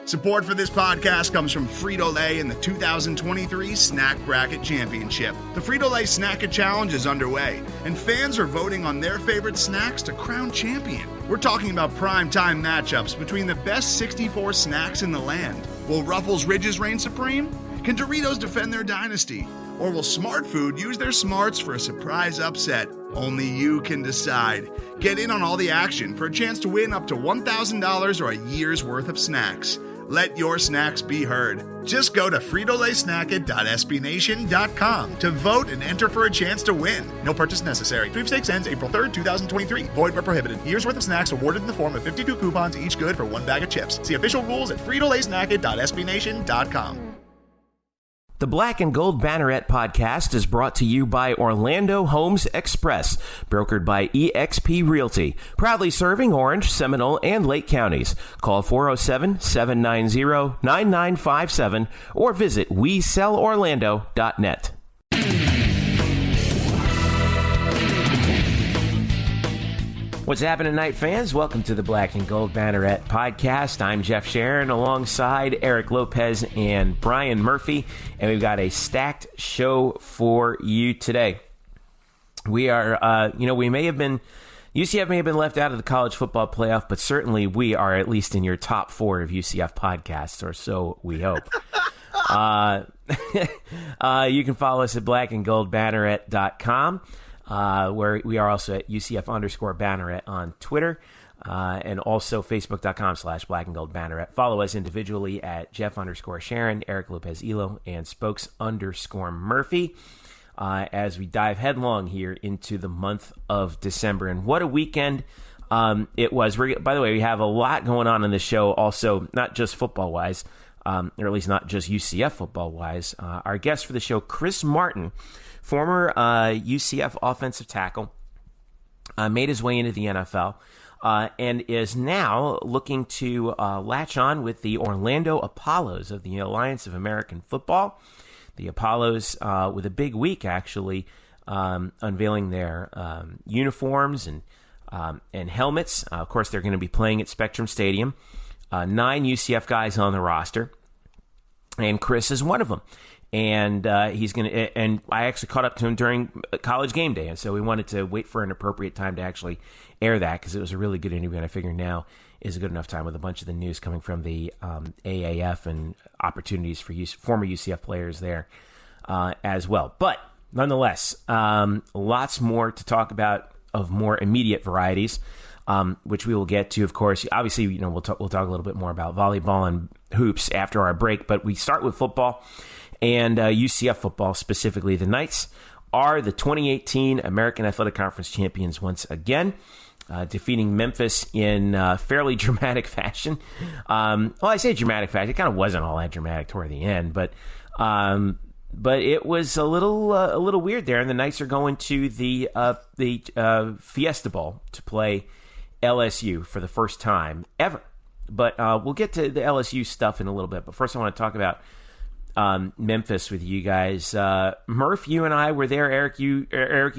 Support for this podcast comes from Frito-Lay and the 2023 Snack Bracket Championship. The Frito-Lay Snack-It Challenge is underway, and fans are voting on their favorite snacks to crown champion. We're talking about prime-time matchups between the best 64 snacks in the land. Will Ruffles Ridges reign supreme? Can Doritos defend their dynasty? Or will Smart Food use their smarts for a surprise upset? Only you can decide. Get in on all the action for a chance to win up to $1,000 or a year's worth of snacks. Let your snacks be heard. Just go to fritolaysnacket.sbnation.com to vote and enter for a chance to win. No purchase necessary. Sweepstakes ends April 3rd, 2023. Void where prohibited. Year's worth of snacks awarded in the form of 52 coupons, each good for one bag of chips. See official rules at fritolaysnacket.sbnation.com. The Black and Gold Banneret podcast is brought to you by Orlando Homes Express, brokered by eXp Realty, proudly serving Orange, Seminole, and Lake counties. Call 407-790-9957 or visit WeSellOrlando.net. What's happening tonight, fans? Welcome to the Black and Gold Banneret podcast. I'm Jeff Sharon alongside Eric Lopez and Brian Murphy, and we've got a stacked show for you today. We are, UCF may have been left out of the college football playoff, but certainly we are at least in your top 4 of UCF podcasts, or so we hope. You can follow us at blackandgoldbanneret.com. Where we are also at UCF_Banneret on Twitter, and also Facebook.com/blackandgoldbanneret. Follow us individually at Jeff_Sharon, Eric Lopez Elo, and Spokes_Murphy, as we dive headlong here into the month of December. And what a weekend it was. By the way, we have a lot going on in this show, also, not just football-wise, or at least not just UCF football-wise. Our guest for the show, Chris Martin, former UCF offensive tackle, made his way into the NFL, and is now looking to latch on with the Orlando Apollos of the Alliance of American Football. The Apollos, with a big week, actually, unveiling their uniforms and helmets. Of course, they're going to be playing at Spectrum Stadium. 9 UCF guys on the roster, and Chris is one of them. And he's going to, and I actually caught up to him during College Game Day, and so we wanted to wait for an appropriate time to actually air that, because it was a really good interview, and I figure now is a good enough time with a bunch of the news coming from the AAF and opportunities for former UCF players there as well. But nonetheless, lots more to talk about of more immediate varieties, which we will get to, of course. Obviously, we'll talk a little bit more about volleyball and hoops after our break, but we start with football. And UCF football, specifically the Knights, are the 2018 American Athletic Conference champions once again, defeating Memphis in fairly dramatic fashion. Well, I say dramatic fashion. It kind of wasn't all that dramatic toward the end, but it was a little weird there. And the Knights are going to the Fiesta Bowl to play LSU for the first time ever. But we'll get to the LSU stuff in a little bit. But first, I want to talk about Memphis with you guys. Murph, you and I were there. Eric, you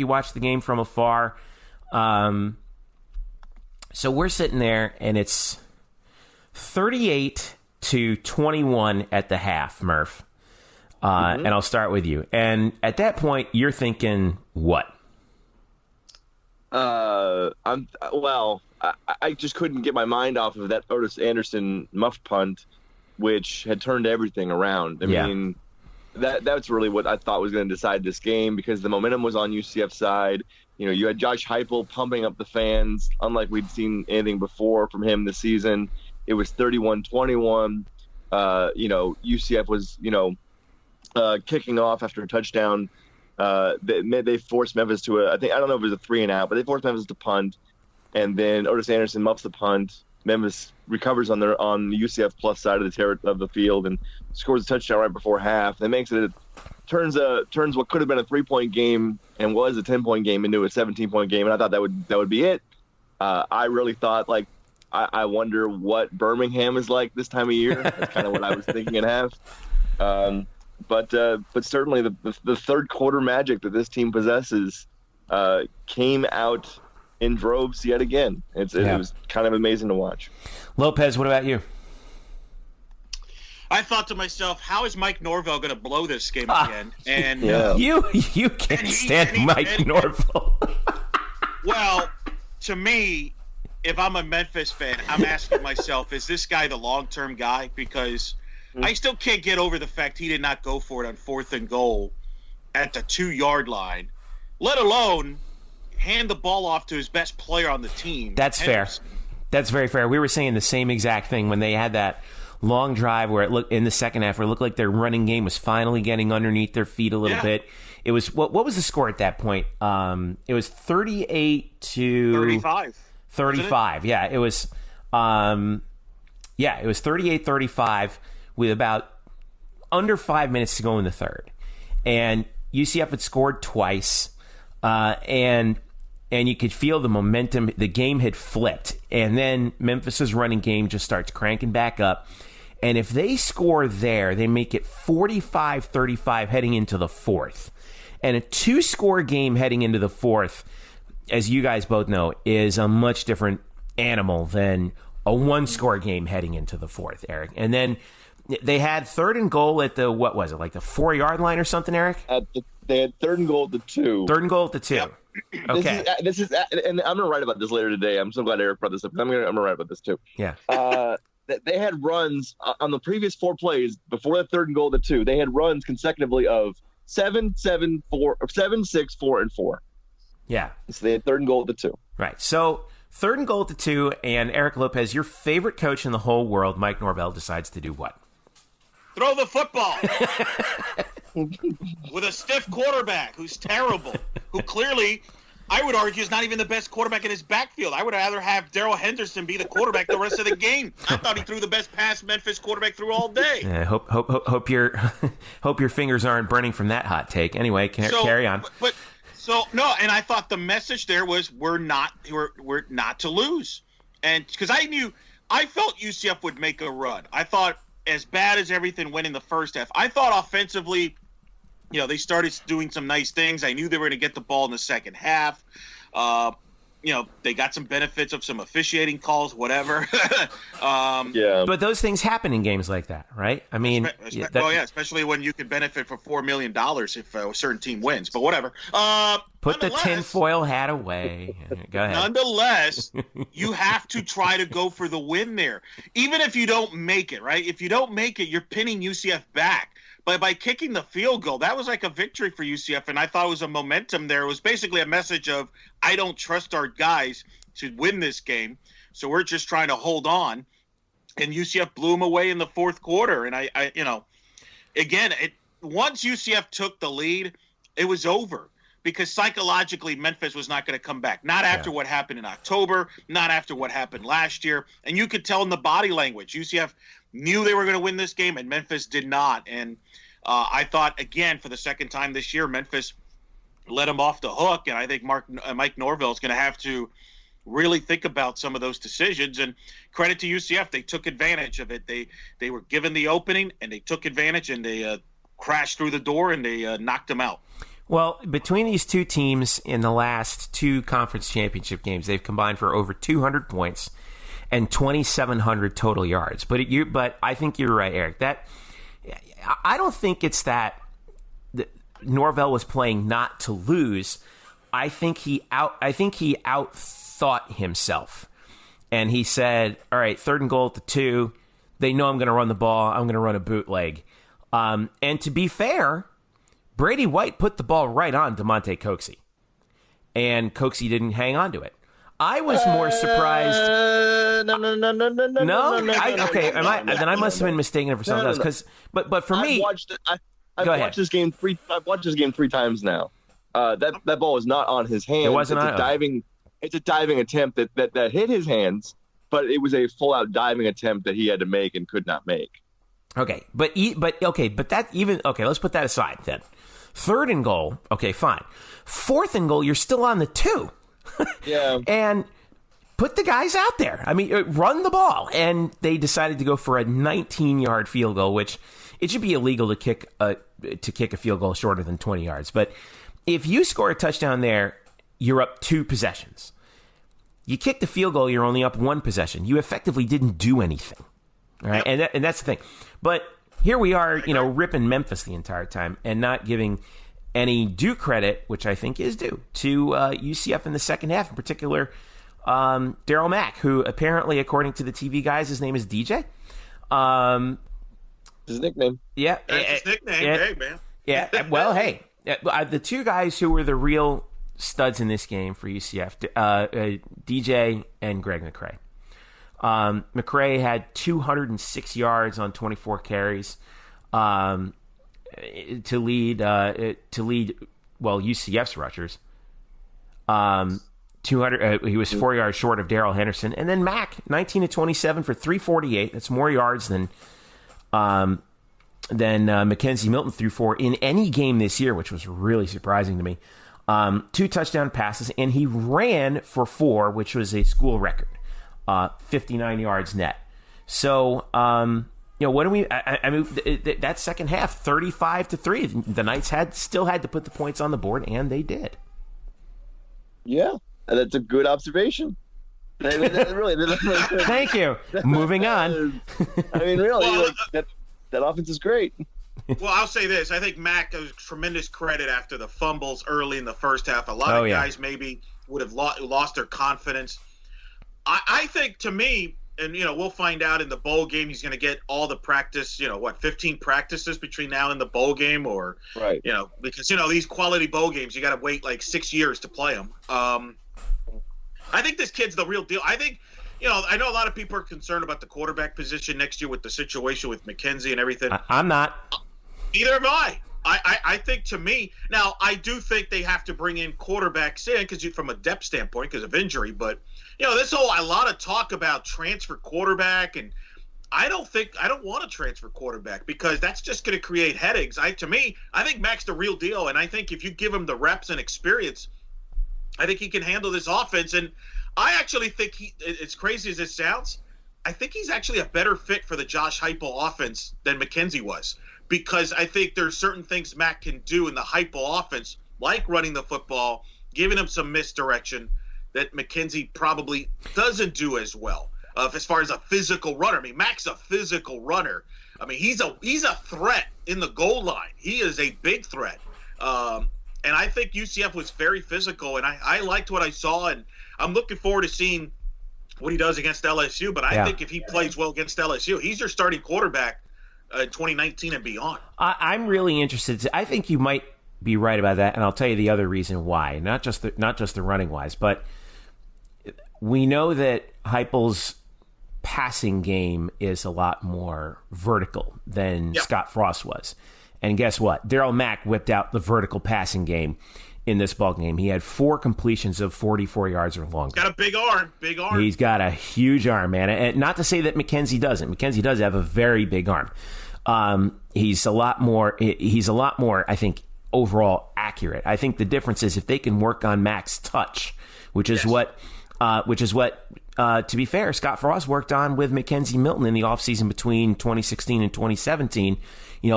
watched the game from afar. So we're sitting there, and it's 38-21 at the half, Murph. And I'll start with you. And at that point, you're thinking what? I just couldn't get my mind off of that Otis Anderson muff punt, which had turned everything around. I mean, that's really what I thought was going to decide this game, because the momentum was on UCF's side. You had Josh Heupel pumping up the fans, unlike we'd seen anything before from him this season. It was 31-21. UCF was, kicking off after a touchdown. They forced Memphis to I don't know if it was a 3-and-out, but they forced Memphis to punt. And then Otis Anderson muffs the punt. Memphis recovers on the UCF plus side of the field and scores a touchdown right before half. That makes it turns what could have been a 3-point game and was a 10-point game into a 17-point game. And I thought that would be it. I really thought, I wonder what Birmingham is like this time of year. That's kind of what I was thinking at half. But certainly the third quarter magic that this team possesses came out in droves yet again. It was kind of amazing to watch. Lopez, what about you? I thought to myself, how is Mike Norvell going to blow this game at the end? And you can't stand Mike Norvell. Well, to me, if I'm a Memphis fan, I'm asking myself, is this guy the long-term guy? Because I still can't get over the fact he did not go for it on 4th and goal at the 2-yard line, let alone hand the ball off to his best player on the team. That's fair. That's very fair. We were saying the same exact thing when they had that long drive where it looked in the second half where it looked like their running game was finally getting underneath their feet a little bit. It was what was the score at that point? It was 38 to 35. 35. Yeah, it was it was 38-35 with about under 5 minutes to go in the third. And UCF had scored twice. And you could feel the momentum. The game had flipped. And then Memphis's running game just starts cranking back up. And if they score there, they make it 45-35 heading into the fourth. And a 2-score game heading into the fourth, as you guys both know, is a much different animal than a 1-score game heading into the fourth, Eric. And then they had 3rd and goal at the, what was it, like the 4-yard line or something, Eric? They had 3rd and goal at the 2. 3rd and goal at the 2. Yep. Okay. This is, and I'm going to write about this later today. I'm so glad Eric brought this up. I'm going to write about this too. Yeah. They had runs on the previous 4 plays before that 3rd and goal at the 2. They had runs consecutively of 7, 7, 4, or 7, 6, 4, and 4. Yeah. So they had 3rd and goal at the 2. Right. So 3rd and goal at the 2, and Eric Lopez, your favorite coach in the whole world, Mike Norvell, decides to do what? Throw the football with a stiff quarterback who's terrible, who clearly, I would argue, is not even the best quarterback in his backfield. I would rather have Darrell Henderson be the quarterback the rest of the game. I thought he threw the best pass Memphis quarterback threw all day. Yeah, hope your fingers aren't burning from that hot take. Anyway, carry on. No, and I thought the message there was we're not to lose, and because I felt UCF would make a run. I thought, as bad as everything went in the first half, I thought offensively, they started doing some nice things. I knew they were going to get the ball in the second half. They got some benefits of some officiating calls, whatever. But those things happen in games like that, right? I mean, especially when you could benefit for $4 million if a certain team wins. But whatever. Put the tinfoil hat away. Go ahead. Nonetheless, you have to try to go for the win there, even if you don't make it. Right? If you don't make it, you're pinning UCF back. But by kicking the field goal, that was like a victory for UCF, and I thought it was a momentum there. It was basically a message of, I don't trust our guys to win this game, so we're just trying to hold on. And UCF blew them away in the fourth quarter. And once UCF took the lead, it was over because psychologically Memphis was not going to come back. Not after what happened in October, not after what happened last year. And you could tell in the body language, UCF knew they were going to win this game, and Memphis did not. And I thought, again, for the second time this year, Memphis let them off the hook. And I think Mike Norvell is going to have to really think about some of those decisions. And credit to UCF, they took advantage of it. They were given the opening, and they took advantage, and they crashed through the door, and they knocked them out. Well, between these two teams in the last 2 conference championship games, they've combined for over 200 points and 2,700 total yards. But I think you're right, Eric. That I don't think it's that Norvell was playing not to lose. I think he outthought himself, and he said, "All right, 3rd and goal at the 2. They know I'm going to run the ball. I'm going to run a bootleg." And to be fair, Brady White put the ball right on DeMonte Coxey, and Coxey didn't hang on to it. I was more surprised. No. Then I must have been mistaken for something else. But for me, I've watched this game 3 times now. That ball is not on his hands. It wasn't It's a diving attempt that hit his hands, but it was a full out diving attempt that he had to make and could not make. Okay, but that even okay. Let's put that aside then. 3rd and goal. Okay, fine. 4th and goal. You're still on the 2. Yeah. And put the guys out there. I mean, run the ball. And they decided to go for a 19-yard field goal, which it should be illegal to kick a field goal shorter than 20 yards. But if you score a touchdown there, you're up 2 possessions. You kick the field goal, you're only up 1 possession. You effectively didn't do anything. All right, and that's the thing. But here we are, ripping Memphis the entire time and not giving any due credit, which I think is due, to UCF in the second half, in particular Daryl Mack, who apparently, according to the TV guys, his name is DJ. His nickname. Yeah. That's his nickname. Hey, man. Yeah. Well, hey, the two guys who were the real studs in this game for UCF, DJ and Greg McCrae. McCrae had 206 yards on 24 carries to lead UCF's rushers. 200. He was 4 yards short of Darrell Henderson, and then Mack 19 to 27 for 348. That's more yards than Mackenzie Milton threw for in any game this year, which was really surprising to me. 2 touchdown passes, and he ran for 4, which was a school record, 59 yards net. So, what do we? I mean, that second half, 35-3. The Knights still had to put the points on the board, and they did. Yeah, that's a good observation. Really, thank you. Moving on. I mean, really, that offense is great. Well, I'll say this. I think Mack has tremendous credit after the fumbles early in the first half. A lot of guys maybe would have lost their confidence. I think, to me, and, we'll find out in the bowl game, he's going to get all the practice, 15 practices between now and the bowl game, or, right. Because, these quality bowl games, you got to wait like 6 years to play them. I think this kid's the real deal. I think, I know a lot of people are concerned about the quarterback position next year with the situation with McKenzie and everything. I'm not. Neither am I. I think, to me, now I do think they have to bring in quarterbacks in because from a depth standpoint because of injury, but this a lot of talk about transfer quarterback, and I don't want to transfer quarterback because that's just going to create headaches. To me, I think Mack's the real deal, and I think if you give him the reps and experience, I think he can handle this offense. And I actually think as crazy as it sounds, I think he's actually a better fit for the Josh Heupel offense than McKenzie was, because I think there's certain things Mack can do in the Heupel offense, like running the football, giving him some misdirection, that McKenzie probably doesn't do as well as far as a physical runner. I mean, Mack's a physical runner. I mean, he's a threat in the goal line. He is a big threat. And I think UCF was very physical, and I liked what I saw, and I'm looking forward to seeing what he does against LSU. But I think if he plays well against LSU, he's your starting quarterback in 2019 and beyond. I'm really interested. I think you might be right about that, and I'll tell you the other reason why. Not just the running wise, but we know that Heupel's passing game is a lot more vertical than Scott Frost was. And guess what? Daryl Mack whipped out the vertical passing game in this ball game. He had 4 completions of 44 yards or longer. Got a big arm. He's got a huge arm, man. And not to say that McKenzie doesn't. McKenzie does have a very big arm. He's a lot more, I think, overall accurate. I think the difference is if they can work on Mack's touch, which is what, to be fair, Scott Frost worked on with Mackenzie Milton in the offseason between 2016 and 2017,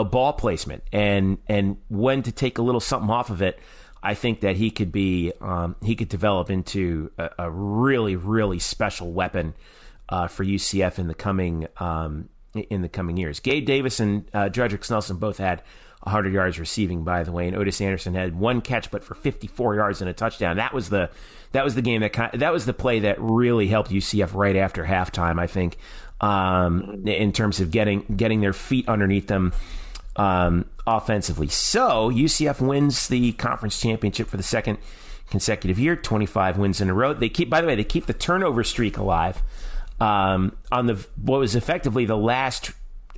ball placement and when to take a little something off of it. I think that he could develop into a really, really special weapon for UCF in the coming years. Gabe Davis and Dredrick Snelson both had 100 yards receiving, by the way, and Otis Anderson had 1 catch, but for 54 yards and a touchdown. That was the game that was the play that really helped UCF right after halftime, I think, in terms of getting their feet underneath them offensively. So UCF wins the conference championship for the second consecutive year, 25 wins in a row. They keep the turnover streak alive on what was effectively the last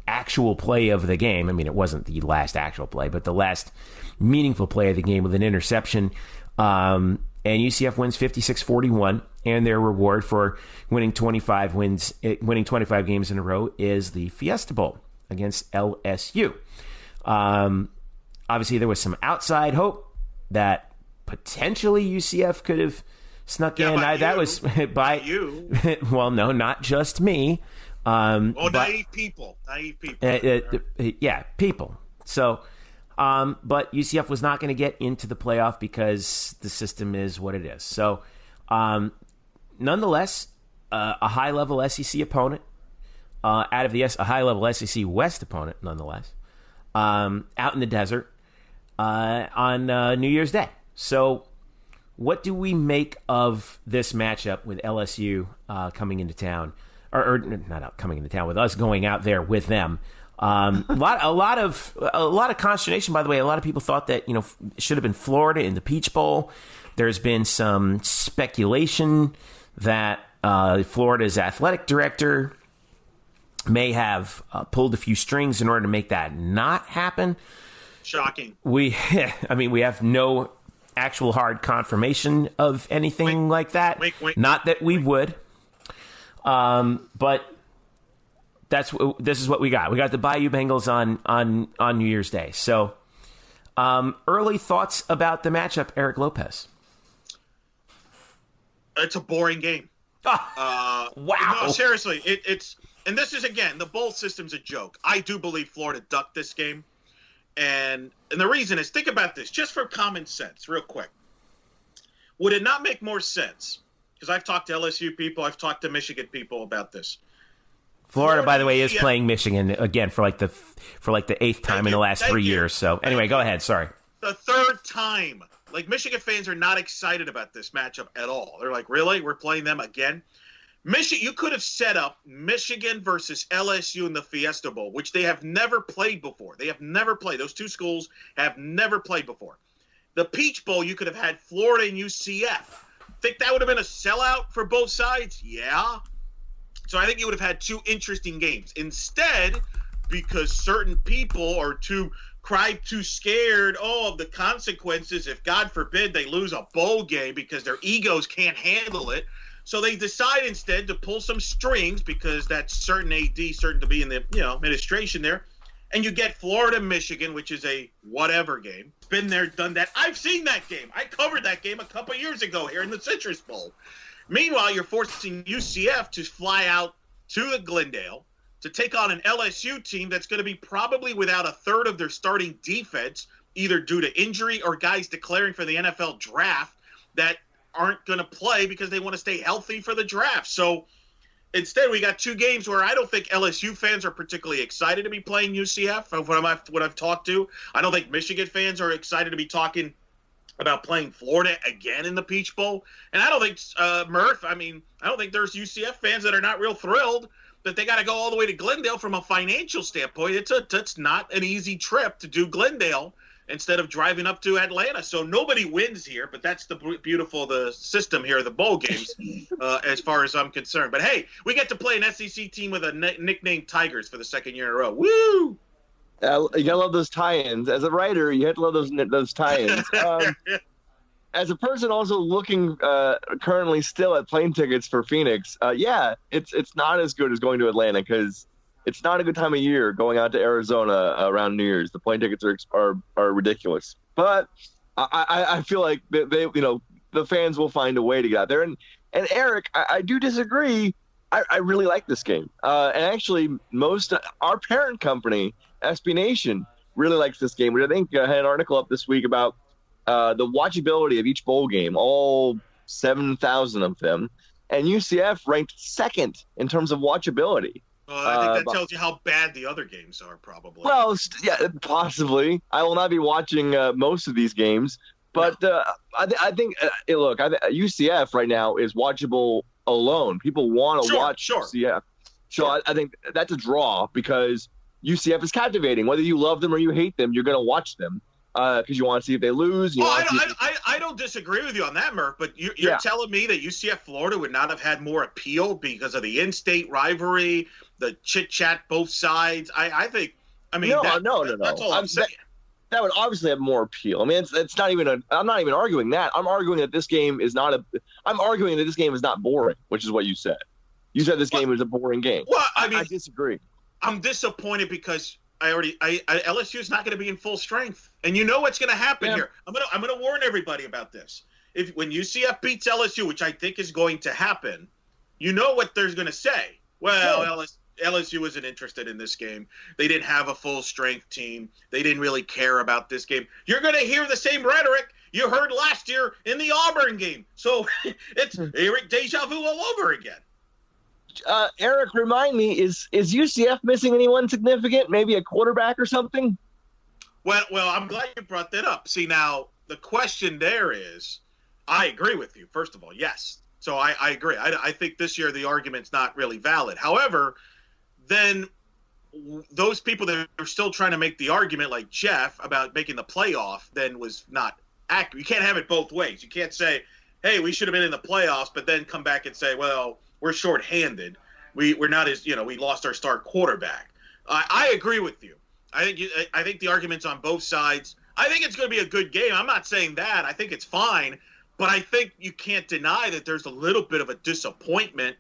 actual play of the game. I mean, it wasn't the last actual play, but the last meaningful play of the game with an interception. And UCF wins 56-41, and their reward for winning 25 games in a row is the Fiesta Bowl against LSU. Obviously, there was some outside hope that potentially UCF could have snuck in. That was by you. Well, no, not just me. Naive people. People. So, but UCF was not going to get into the playoff because the system is what it is. So, nonetheless, a high-level SEC opponent. out of a high-level SEC West opponent, nonetheless, out in the desert on New Year's Day. So what do we make of this matchup with LSU coming into town? Or not coming into town, with us going out there with them. A lot of consternation, by the way. A lot of people thought that it should have been Florida in the Peach Bowl. There's been some speculation that Florida's athletic director may have pulled a few strings in order to make that not happen. Shocking. We have no actual hard confirmation of anything like that. Not that we would. But this is what we got. We got the Bayou Bengals on New Year's Day. So, early thoughts about the matchup, Eric Lopez. It's a boring game. Wow. No, seriously, it's and this is, again, the bowl system's a joke. I do believe Florida ducked this game, and the reason is, think about this, just for common sense, real quick. Would it not make more sense? Because I've talked to LSU people, I've talked to Michigan people about this. Florida, by the way, is playing Michigan again for like the 8th time in the last 3 years. So anyway, go ahead. Sorry. The 3rd time. Like, Michigan fans are not excited about this matchup at all. They're like, really? We're playing them again? You could have set up Michigan versus LSU in the Fiesta Bowl, which they have never played before. They have never played. Those two schools have never played before. The Peach Bowl, you could have had Florida and UCF. Think that would have been a sellout for both sides? Yeah. So I think you would have had 2 interesting games. Instead, because certain people are too scared of the consequences if, God forbid, they lose a bowl game because their egos can't handle it. So they decide instead to pull some strings because that's certain to be in the administration there. And you get Florida, Michigan, which is a whatever game. Been there, done that. I've seen that game. I covered that game a couple years ago here in the Citrus Bowl. Meanwhile, you're forcing UCF to fly out to the Glendale to take on an LSU team that's going to be probably without a third of their starting defense, either due to injury or guys declaring for the NFL draft that aren't going to play because they want to stay healthy for the draft. So instead, we got 2 games where I don't think LSU fans are particularly excited to be playing UCF. Of what I've talked to, I don't think Michigan fans are excited to be talking about playing Florida again in the Peach Bowl. And I don't think, Murph, I don't think there's UCF fans that are not real thrilled that they got to go all the way to Glendale from a financial standpoint. It's not an easy trip to do Glendale instead of driving up to Atlanta. So nobody wins here, but that's the the system here, the bowl games, as far as I'm concerned. But, hey, we get to play an SEC team with a nickname Tigers for the 2nd year in a row. Woo! You gotta love those tie-ins. As a writer, you have to love those tie-ins. As a person also looking currently still at plane tickets for Phoenix, it's not as good as going to Atlanta because it's not a good time of year going out to Arizona around New Year's. The plane tickets are ridiculous. But I feel like they the fans will find a way to get out there. And Eric, I do disagree. I really like this game. And actually, our parent company, SB Nation, really likes this game. I think had an article up this week about the watchability of each bowl game, all 7,000 of them. And UCF ranked 2nd in terms of watchability. I think that tells you how bad the other games are, probably. Well, yeah, possibly. I will not be watching most of these games. But I think, look, UCF right now is watchable alone. People want to watch UCF. So I think that's a draw because UCF is captivating. Whether you love them or you hate them, you're going to watch them because you want to see if they lose. I don't disagree with you on that, Murph, but you're telling me that UCF Florida would not have had more appeal because of the in-state rivalry, the chit-chat both sides? I think – No. That's all I'm saying. That would obviously have more appeal. I mean, it's not even I'm not even arguing that. I'm arguing that this game is not boring, which is what you said. You said this game is a boring game. Well, I disagree. I'm disappointed because LSU is not going to be in full strength, and you know what's going to happen here. I'm going to warn everybody about this. When UCF beats LSU, which I think is going to happen, you know what they're going to say. Well, LSU wasn't interested in this game. They didn't have a full strength team. They didn't really care about this game. You're going to hear the same rhetoric you heard last year in the Auburn game. So it's Eric deja vu all over again. Eric, remind me, is UCF missing anyone significant? Maybe a quarterback or something? Well, I'm glad you brought that up. See, now the question there is, I agree with you. First of all, yes. So I agree. I think this year the argument's not really valid. However, then those people that are still trying to make the argument, like Jeff, about making the playoff, then was not accurate. You can't have it both ways. You can't say, hey, we should have been in the playoffs, but then come back and say, well, we're shorthanded. We're not as, we lost our star quarterback. I agree with you. I think the argument's on both sides. I think it's going to be a good game. I'm not saying that. I think it's fine. But I think you can't deny that there's a little bit of a disappointment,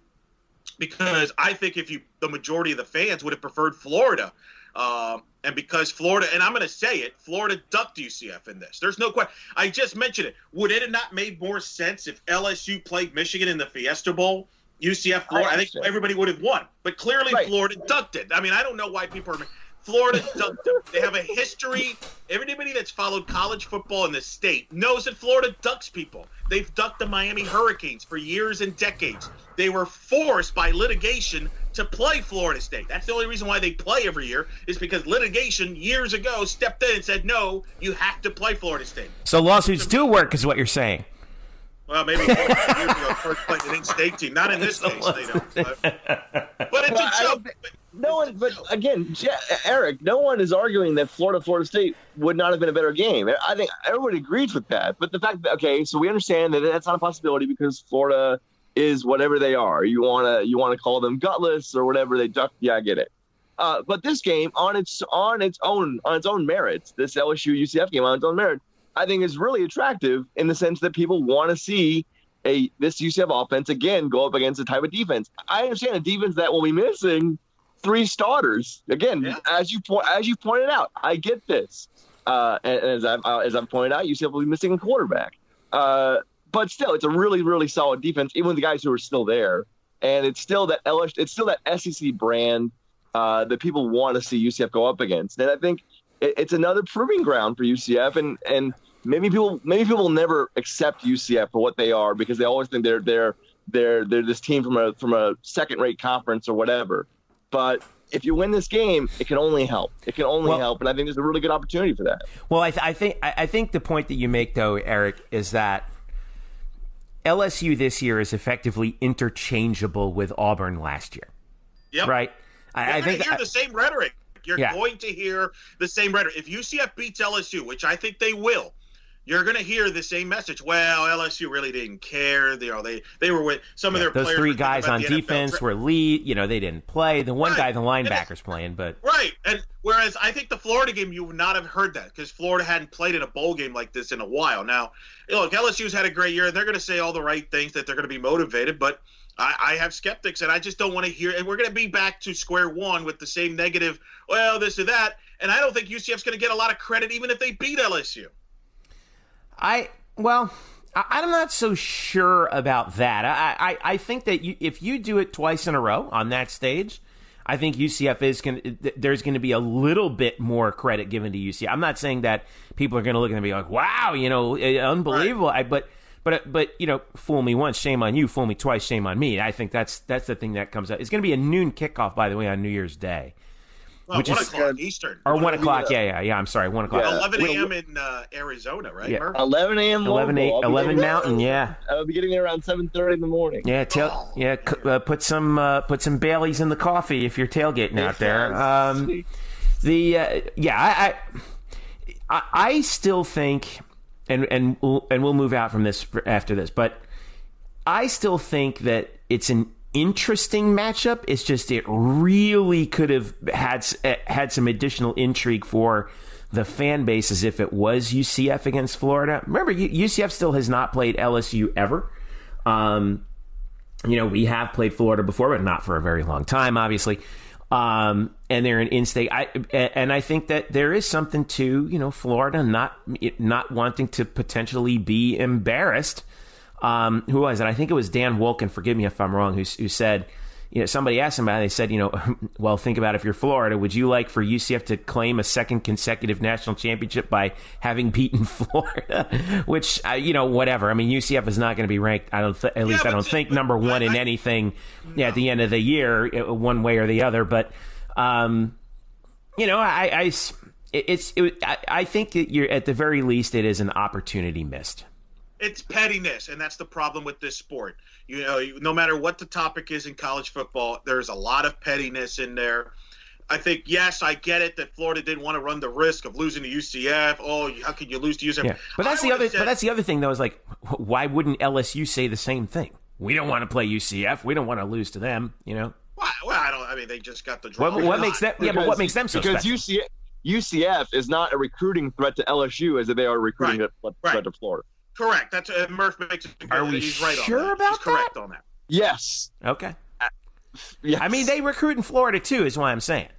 because I think the majority of the fans would have preferred Florida. And because Florida, and I'm going to say it, Florida ducked UCF in this. There's no question. I just mentioned it. Would it have not made more sense if LSU played Michigan in the Fiesta Bowl? UCF, Florida, I think everybody would have won. But clearly Florida ducked it. I mean, I don't know why people are – Florida ducked them. They have a history. Everybody that's followed college football in the state knows that Florida ducks people. They've ducked the Miami Hurricanes for years and decades. They were forced by litigation to play Florida State. That's the only reason why they play every year, is because litigation years ago stepped in and said, no, you have to play Florida State. So lawsuits do work is what you're saying. Well, maybe 4 years ago, first played an in-state team. Not in this case, they don't. But it's a joke. But again, Eric, no one is arguing that Florida State would not have been a better game. I think everybody agrees with that. But the fact that, so we understand that that's not a possibility because Florida is whatever they are. You wanna call them gutless or whatever they duck. Yeah, I get it. But this game on its own merits, this LSU UCF game on its own merit, I think is really attractive in the sense that people want to see this UCF offense again go up against a type of defense. I understand a defense that will be missing 3 starters again, as you pointed out. I get this, and as I've pointed out, UCF will be missing a quarterback. But still, it's a really, really solid defense, even with the guys who are still there. And it's still that SEC brand that people want to see UCF go up against. And I think it's another proving ground for UCF. And maybe people will never accept UCF for what they are because they always think they're this team from a second-rate conference or whatever. But if you win this game, it can only help. It can only help, and I think there's a really good opportunity for that. Well, I think the point that you make, though, Eric, is that LSU this year is effectively interchangeable with Auburn last year. Yep. Right? I think hear the same rhetoric. You're going to hear the same rhetoric. If UCF beats LSU, which I think they will, you're going to hear the same message. Well, LSU really didn't care. They were with some of their those players. Those 3 guys on defense were lead. They didn't play. The one guy, the linebacker's playing, but right. And whereas I think the Florida game, you would not have heard that because Florida hadn't played in a bowl game like this in a while. Now, look, LSU's had a great year, and they're going to say all the right things that they're going to be motivated, but I have skeptics, and I just don't want to hear – and we're going to be back to square one with the same negative, well, this or that, and I don't think UCF's going to get a lot of credit even if they beat LSU. I'm not so sure about that. I think that if you do it twice in a row on that stage, I think UCF there's going to be a little bit more credit given to UCF. I'm not saying that people are going to look at them and be like, wow, unbelievable. Right. But fool me once, shame on you. Fool me twice, shame on me. I think that's the thing that comes out. It's going to be a noon kickoff, by the way, on New Year's Day. Well, which 1 o'clock Eastern. Or 1 o'clock, yeah. I'm sorry, 1 o'clock. 11 a.m. in Arizona, right? Yeah. 11 a.m. 11 Mountain, yeah. I'll be getting there around 7:30 in the morning. Yeah, put some Baileys in the coffee if you're tailgating out there. I still think, and we'll move out from this after this, but I still think that it's an interesting matchup. It's just it really could have had some additional intrigue for the fan base as if it was UCF against Florida. Remember, UCF still has not played LSU ever. We have played Florida before, but not for a very long time, obviously. And they're an in-state. I think that there is something to Florida not wanting to potentially be embarrassed. Who was it? I think it was Dan Wolken, forgive me if I'm wrong, who said, somebody asked him about it. They said, well, think about if you're Florida, would you like for UCF to claim a second consecutive national championship by having beaten Florida? Which, whatever. I mean, UCF is not going to be ranked. I don't think number one in anything at the end of the year, one way or the other. But, I think that you're at the very least it is an opportunity missed. It's pettiness, and that's the problem with this sport. No matter what the topic is in college football, there's a lot of pettiness in there. I think, yes, I get it that Florida didn't want to run the risk of losing to UCF. Oh, how could you lose to UCF? Yeah. But that's the other thing, though, is like, why wouldn't LSU say the same thing? We don't want to play UCF. We don't want to lose to them, Well, they just got the draw. What makes them? Yeah, but what makes them so special? Because UCF is not a recruiting threat to LSU as they are a recruiting threat to Florida. Correct. That's Murph makes it. Are we sure about that? He's correct on that. Yes. Okay. Yes. I mean, they recruit in Florida too, is why I'm saying.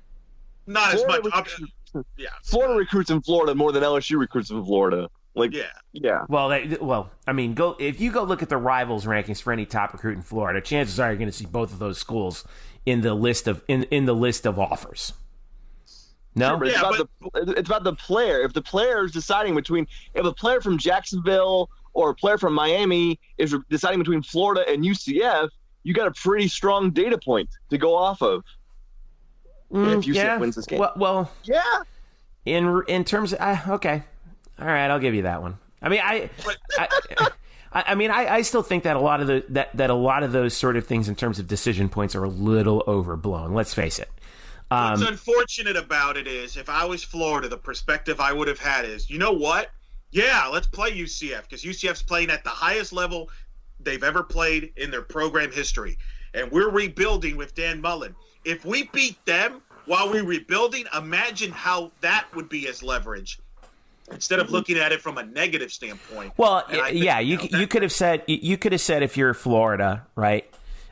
Not Florida as much. Florida recruits in Florida more than LSU recruits in Florida. Yeah. Well, if you go look at the rivals rankings for any top recruit in Florida, chances are you're going to see both of those schools in the list of in the list of offers. No, sure, but it's about the player. If the player is deciding if a player from Jacksonville or a player from Miami is deciding between Florida and UCF, you got a pretty strong data point to go off of. If UCF wins this game, well, yeah. In terms of okay, all right, I'll give you that one. I mean, I still think that a lot of those sort of things in terms of decision points are a little overblown. Let's face it. What's unfortunate about it is, if I was Florida, the perspective I would have had is, you know what? Yeah, let's play UCF, because UCF's playing at the highest level they've ever played in their program history. And we're rebuilding with Dan Mullen. If we beat them while we're rebuilding, imagine how that would be as leverage instead of looking at it from a negative standpoint. Well, you could have said if you're Florida, right?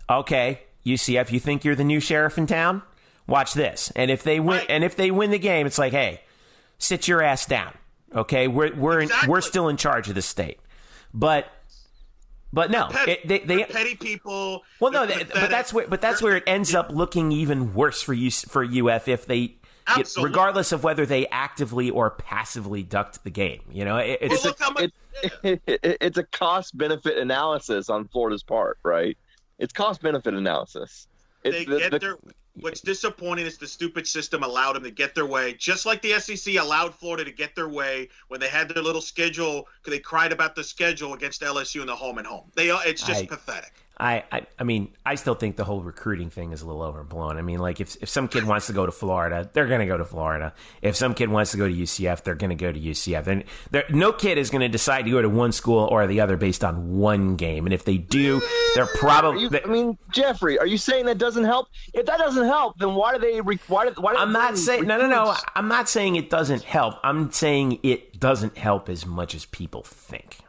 Okay, UCF, you think you're the new sheriff in town? Watch this, and if they win, the game, it's like, hey, sit your ass down. Okay, we're still in charge of the state, but no, they petty people. Well, no, but that's where it ends up looking even worse for UF if they, regardless of whether they actively or passively ducked the game. It's a cost benefit analysis on Florida's part, right? It's cost benefit analysis. What's disappointing is the stupid system allowed them to get their way, just like the SEC allowed Florida to get their way when they had their little schedule, because they cried about the schedule against LSU in the home and home. It's just pathetic. I mean, I still think the whole recruiting thing is a little overblown. I mean, like if some kid wants to go to Florida, they're going to go to Florida. If some kid wants to go to UCF, they're going to go to UCF. And no kid is going to decide to go to one school or the other based on one game. And if they do, they're probably. Jeffrey, are you saying that doesn't help? If that doesn't help, then why do they? I'm not saying no. I'm not saying it doesn't help. I'm saying it doesn't help as much as people think.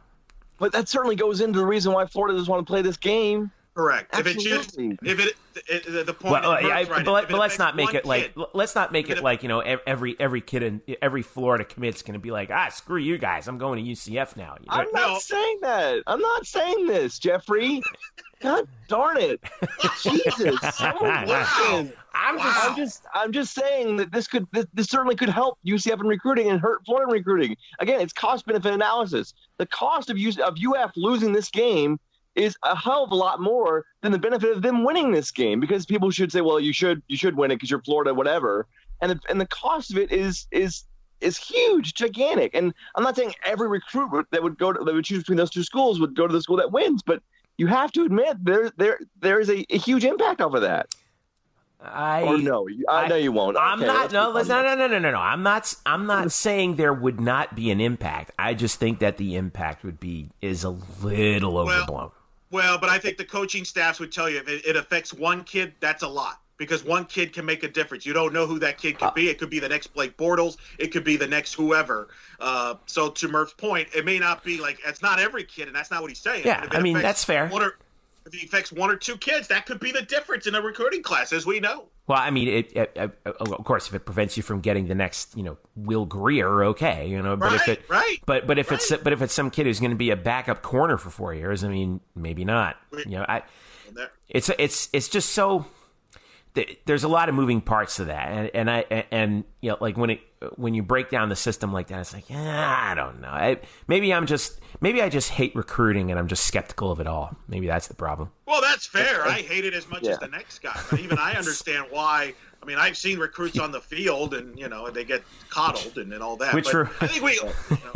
But that certainly goes into the reason why Florida doesn't want to play this game. Correct. Absolutely. The point. But let's not make it like every kid in every Florida commit's going to be like, screw you guys, I'm going to UCF now. I'm not saying that. I'm not saying this, Jeffrey. God darn it! Jesus, someone listen. I'm just saying that this certainly could help UCF in recruiting and hurt Florida in recruiting. Again, it's cost benefit analysis. The cost of UF losing this game is a hell of a lot more than the benefit of them winning this game, because people should say, well, you should win it because you're Florida, whatever. And the cost of it is huge, gigantic. And I'm not saying every recruit that would choose between those two schools would go to the school that wins, but you have to admit there is a huge impact off of that. I know you won't. I'm not. No. I'm not saying there would not be an impact. I just think that the impact is a little overblown. Well, but I think the coaching staffs would tell you if it affects one kid, that's a lot, because one kid can make a difference. You don't know who that kid could be. It could be the next Blake Bortles. It could be the next whoever. So to Murph's point, it may not be like it's not every kid, and that's not what he's saying. Yeah, I mean, that's fair. If he affects one or two kids, that could be the difference in a recruiting class, as we know. Well, I mean, of course, if it prevents you from getting the next, Will Greer, okay, But if it's some kid who's going to be a backup corner for 4 years, I mean, maybe not. It's just so. there's a lot of moving parts to that, and you know, like when you break down the system like that, it's like, I don't know. Maybe I just hate recruiting and I'm just skeptical of it all. Maybe that's the problem. Well, that's fair. I hate it as much as the next guy, but even I understand why. I mean, I've seen recruits on the field, and you know, they get coddled and all that. But I think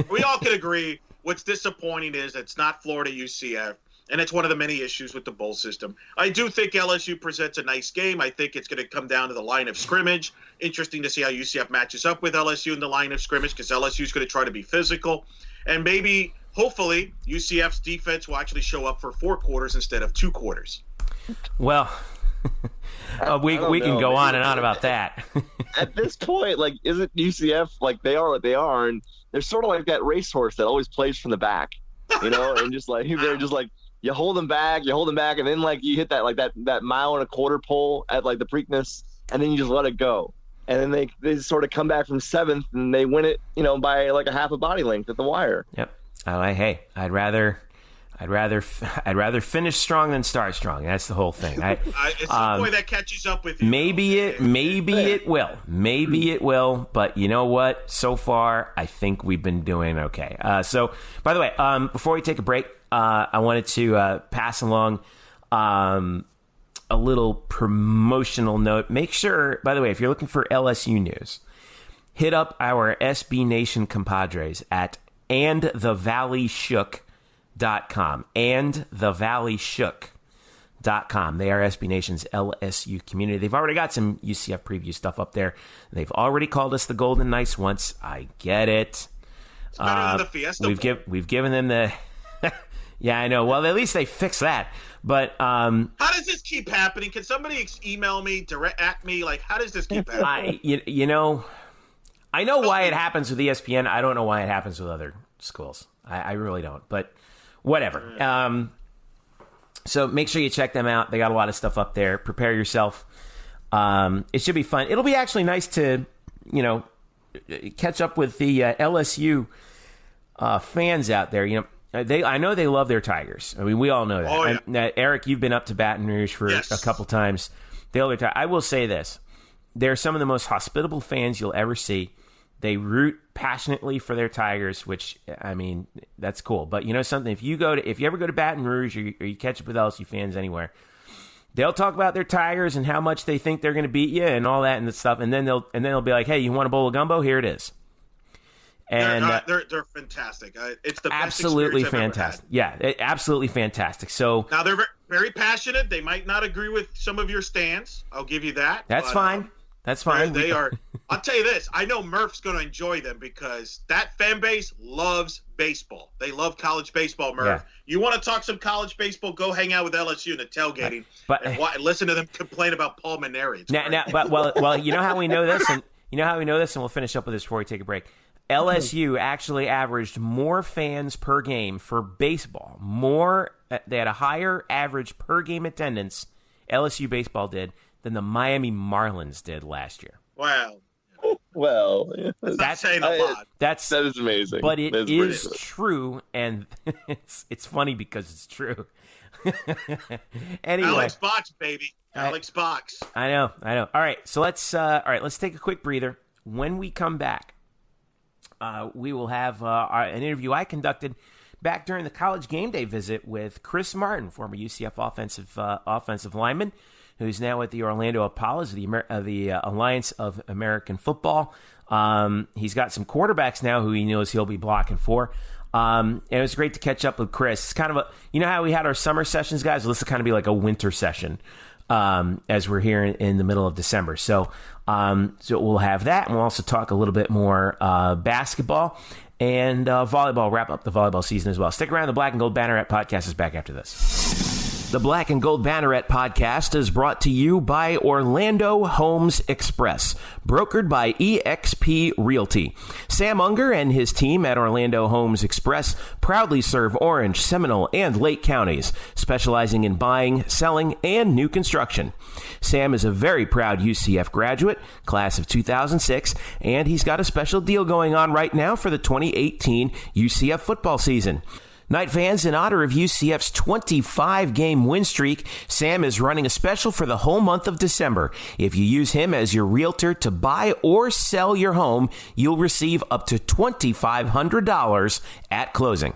we all can agree. What's disappointing is it's not Florida UCF. And it's one of the many issues with the bowl system. I do think LSU presents a nice game. I think it's going to come down to the line of scrimmage. Interesting to see how UCF matches up with LSU in the line of scrimmage, because LSU is going to try to be physical. And maybe, hopefully, UCF's defense will actually show up for 4 quarters instead of 2 quarters. Well, we can go on and on about that. At this point, like, isn't UCF, like, they are what they are, and they're sort of like that racehorse that always plays from the back, you know, and just like they're just like, you hold them back, and then like you hit that like that mile and a quarter pole at like the Preakness, and then you just let it go, and then they sort of come back from 7th and they win it, you know, by like a half a body length at the wire. Yep. I'd rather finish strong than start strong. That's the whole thing. It's the point that catches up with you. Maybe it will. But you know what? So far, I think we've been doing okay. So, by the way, before we take a break, I wanted to pass along a little promotional note. Make sure, by the way, if you're looking for LSU news, hit up our SB Nation compadres at andthevalley.com. andthevalley.com. They are SB Nation's LSU community. They've already got some UCF preview stuff up there. They've already called us the Golden Knights once. I get it. It's better than the Fiesta Bowl. We've given them the... Yeah, I know. Well, at least they fixed that. But how does this keep happening? Can somebody email me, direct at me? Like, how does this keep happening? I know why it happens with ESPN. I don't know why it happens with other schools. I really don't. But whatever. So make sure you check them out. They got a lot of stuff up there. Prepare yourself. It should be fun. It'll be actually nice to, catch up with the LSU fans out there. I know they love their Tigers. I mean, we all know that. Oh, yeah. Eric, you've been up to Baton Rouge for a couple times. They love their Tigers. I will say this. They're some of the most hospitable fans you'll ever see. They root passionately for their Tigers, which, I mean, that's cool. But you know something? If you ever go to Baton Rouge or you catch up with LSU fans anywhere, they'll talk about their Tigers and how much they think they're going to beat you and all that and stuff. And then they'll be like, "Hey, you want a bowl of gumbo? Here it is." And they're fantastic. It's the best absolutely experience fantastic. I've ever had. Yeah, absolutely fantastic. So now they're very passionate. They might not agree with some of your stands. I'll give you that. That's fine. That's fine. They are. I'll tell you this. I know Murph's going to enjoy them because that fan base loves baseball. They love college baseball, Murph. Yeah. You want to talk some college baseball? Go hang out with LSU in the tailgating and listen to them complain about Paul Banneret. But you know how we know this, and we'll finish up with this before we take a break. LSU actually averaged more fans per game for baseball. They had a higher average per game attendance, LSU baseball did, than the Miami Marlins did last year. Wow. Well, that's saying a lot. That is amazing. But it is true, and it's funny because it's true. Anyway, Alex Box, baby. Alex Box. I know. All right, so let's take a quick breather. When we come back, we will have an interview I conducted back during the College Game Day visit with Chris Martin, former UCF offensive lineman, who's now at the Orlando Apollos of the Alliance of American Football. He's got some quarterbacks now who he knows he'll be blocking for. And it was great to catch up with Chris. It's kind of how we had our summer sessions, guys? Well, this is kind of be like a winter session as we're here in the middle of December. So we'll have that, and we'll also talk a little bit more basketball and volleyball, wrap up the volleyball season as well. Stick around. The Black and Gold Banneret podcast is back after this. The Black and Gold Banneret podcast is brought to you by Orlando Homes Express, brokered by eXp Realty. Sam Unger and his team at Orlando Homes Express proudly serve Orange, Seminole, and Lake counties, specializing in buying, selling, and new construction. Sam is a very proud UCF graduate, class of 2006, and he's got a special deal going on right now for the 2018 UCF football season. Knight fans, in honor of UCF's 25-game win streak, Sam is running a special for the whole month of December. If you use him as your realtor to buy or sell your home, you'll receive up to $2,500 at closing.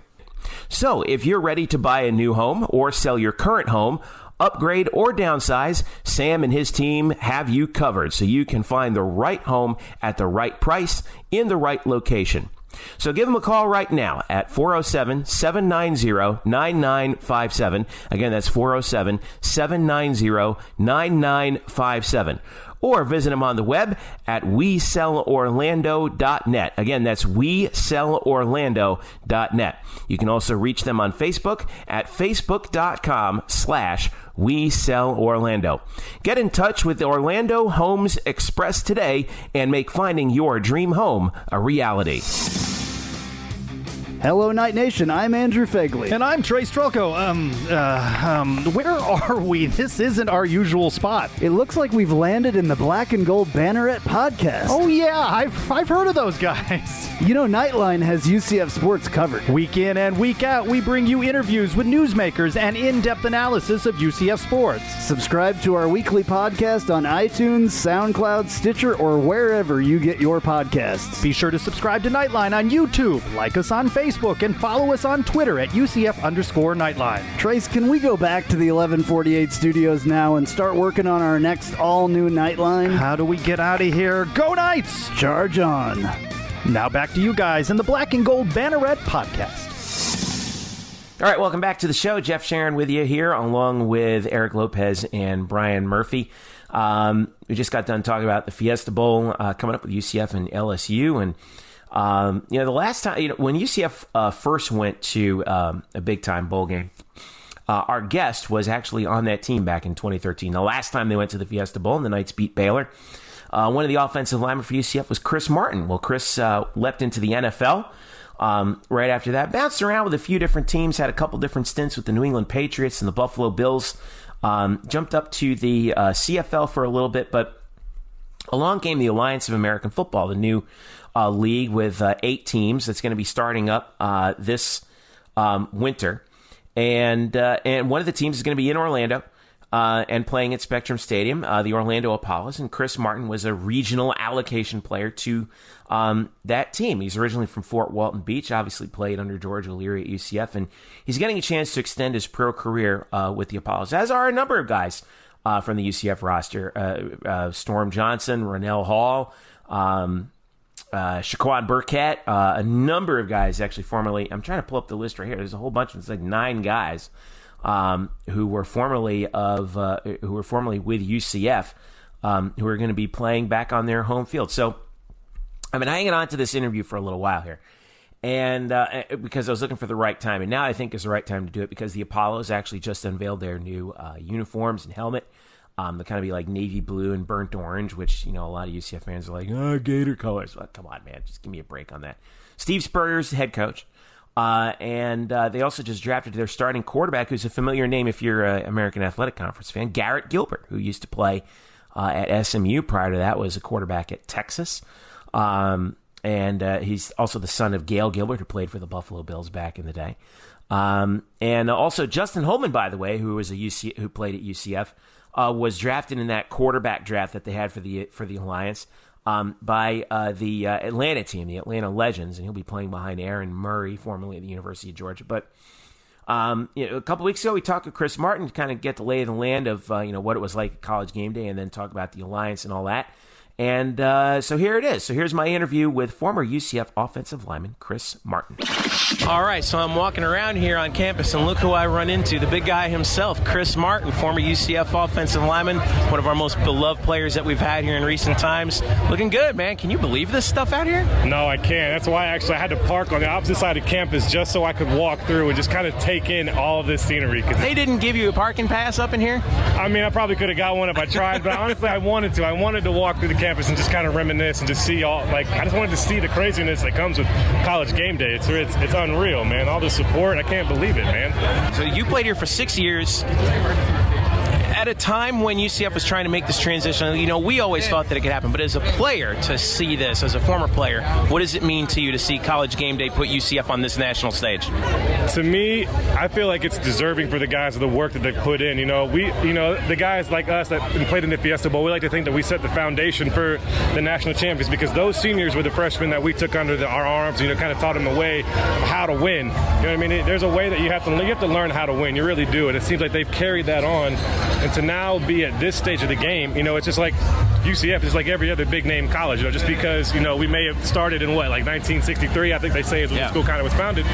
So, if you're ready to buy a new home or sell your current home, upgrade or downsize, Sam and his team have you covered so you can find the right home at the right price in the right location. So give them a call right now at 407-790-9957. Again, that's 407-790-9957. Or visit them on the web at WeSellOrlando.net. Again, that's WeSellOrlando.net. You can also reach them on Facebook at Facebook.com/WeSellOrlando. Get in touch with the Orlando Homes Express today and make finding your dream home a reality. Hello, Knight Nation. I'm Andrew Fegley. And I'm Trey Strelko. Where are we? This isn't our usual spot. It looks like we've landed in the Black and Gold Banneret podcast. Oh, yeah. I've heard of those guys. You know, Nightline has UCF sports covered. Week in and week out, we bring you interviews with newsmakers and in-depth analysis of UCF sports. Subscribe to our weekly podcast on iTunes, SoundCloud, Stitcher, or wherever you get your podcasts. Be sure to subscribe to Nightline on YouTube, like us on Facebook, and follow us on Twitter at UCF_Nightline. Trace, can we go back to the 1148 studios now and start working on our next all-new Nightline? How do we get out of here? Go Knights! Charge on. Now back to you guys in the Black and Gold Banneret podcast. All right, welcome back to the show. Jeff Sharon with you here, along with Eric Lopez and Brian Murphy. We just got done talking about the Fiesta Bowl coming up with UCF and LSU, and the last time, when UCF first went to a big-time bowl game, our guest was actually on that team back in 2013. The last time they went to the Fiesta Bowl, and the Knights beat Baylor. One of the offensive linemen for UCF was Chris Martin. Well, Chris leapt into the NFL right after that. Bounced around with a few different teams, had a couple different stints with the New England Patriots and the Buffalo Bills. Jumped up to the CFL for a little bit, but along came the Alliance of American Football, the new league with 8 teams that's going to be starting up this winter. And one of the teams is going to be in Orlando and playing at Spectrum Stadium, the Orlando Apollos. And Chris Martin was a regional allocation player to that team. He's originally from Fort Walton Beach, obviously played under George O'Leary at UCF. And he's getting a chance to extend his pro career with the Apollos, as are a number of guys from the UCF roster. Storm Johnson, Ronnell Hall, Shaquan Burkett, a number of guys actually formerly. I'm trying to pull up the list right here. There's a whole bunch. It's like 9 guys who were formerly with UCF, who are going to be playing back on their home field. So I've been hanging on to this interview for a little while here, and because I was looking for the right time, and now I think is the right time to do it because the Apollos actually just unveiled their new uniforms and helmet. They kind of be like navy blue and burnt orange, which, a lot of UCF fans are like, Gator colors. Well, come on, man. Just give me a break on that. Steve Spurrier's the head coach. And they also just drafted their starting quarterback, who's a familiar name if you're an American Athletic Conference fan, Garrett Gilbert, who used to play at SMU. Prior to that was a quarterback at Texas. And he's also the son of Gail Gilbert, who played for the Buffalo Bills back in the day. And also Justin Holman, by the way, who played at UCF, was drafted in that quarterback draft that they had for the Alliance by the Atlanta team, the Atlanta Legends, and he'll be playing behind Aaron Murray, formerly at the University of Georgia. But a couple weeks ago, we talked with Chris Martin to kind of get the lay of the land of what it was like at College Game Day, and then talk about the Alliance and all that. And so here it is. So here's my interview with former UCF offensive lineman Chris Martin. All right, so I'm walking around here on campus, and look who I run into, the big guy himself, Chris Martin, former UCF offensive lineman, one of our most beloved players that we've had here in recent times. Looking good, man. Can you believe this stuff out here? No, I can't. That's why I had to park on the opposite side of campus just so I could walk through and just kind of take in all of this scenery. They didn't give you a parking pass up in here? I mean, I probably could have got one if I tried, but honestly, I wanted to. I wanted to walk through the campus and just kind of reminisce and just see I just wanted to see the craziness that comes with College Game Day. It's unreal, man. All the support, I can't believe it, man. So you played here for 6 years. At at a time when UCF was trying to make this transition, you know, we always thought that it could happen, but as a player to see this, as a former player, what does it mean to you to see College Game Day put UCF on this national stage? To me, I feel like it's deserving for the guys of the work that they've put in. You know, the guys like us that played in the Fiesta Bowl, we like to think that we set the foundation for the national champions, because those seniors were the freshmen that we took under our arms, you know, kind of taught them the way how to win. You know what I mean? There's a way that you have to learn how to win. You really do. And it seems like they've carried that on. And to now be at this stage of the game, you know, it's just like UCF is like every other big name college, you know, just because, you know, we may have started in 1963, I think they say is when the school kind of was founded.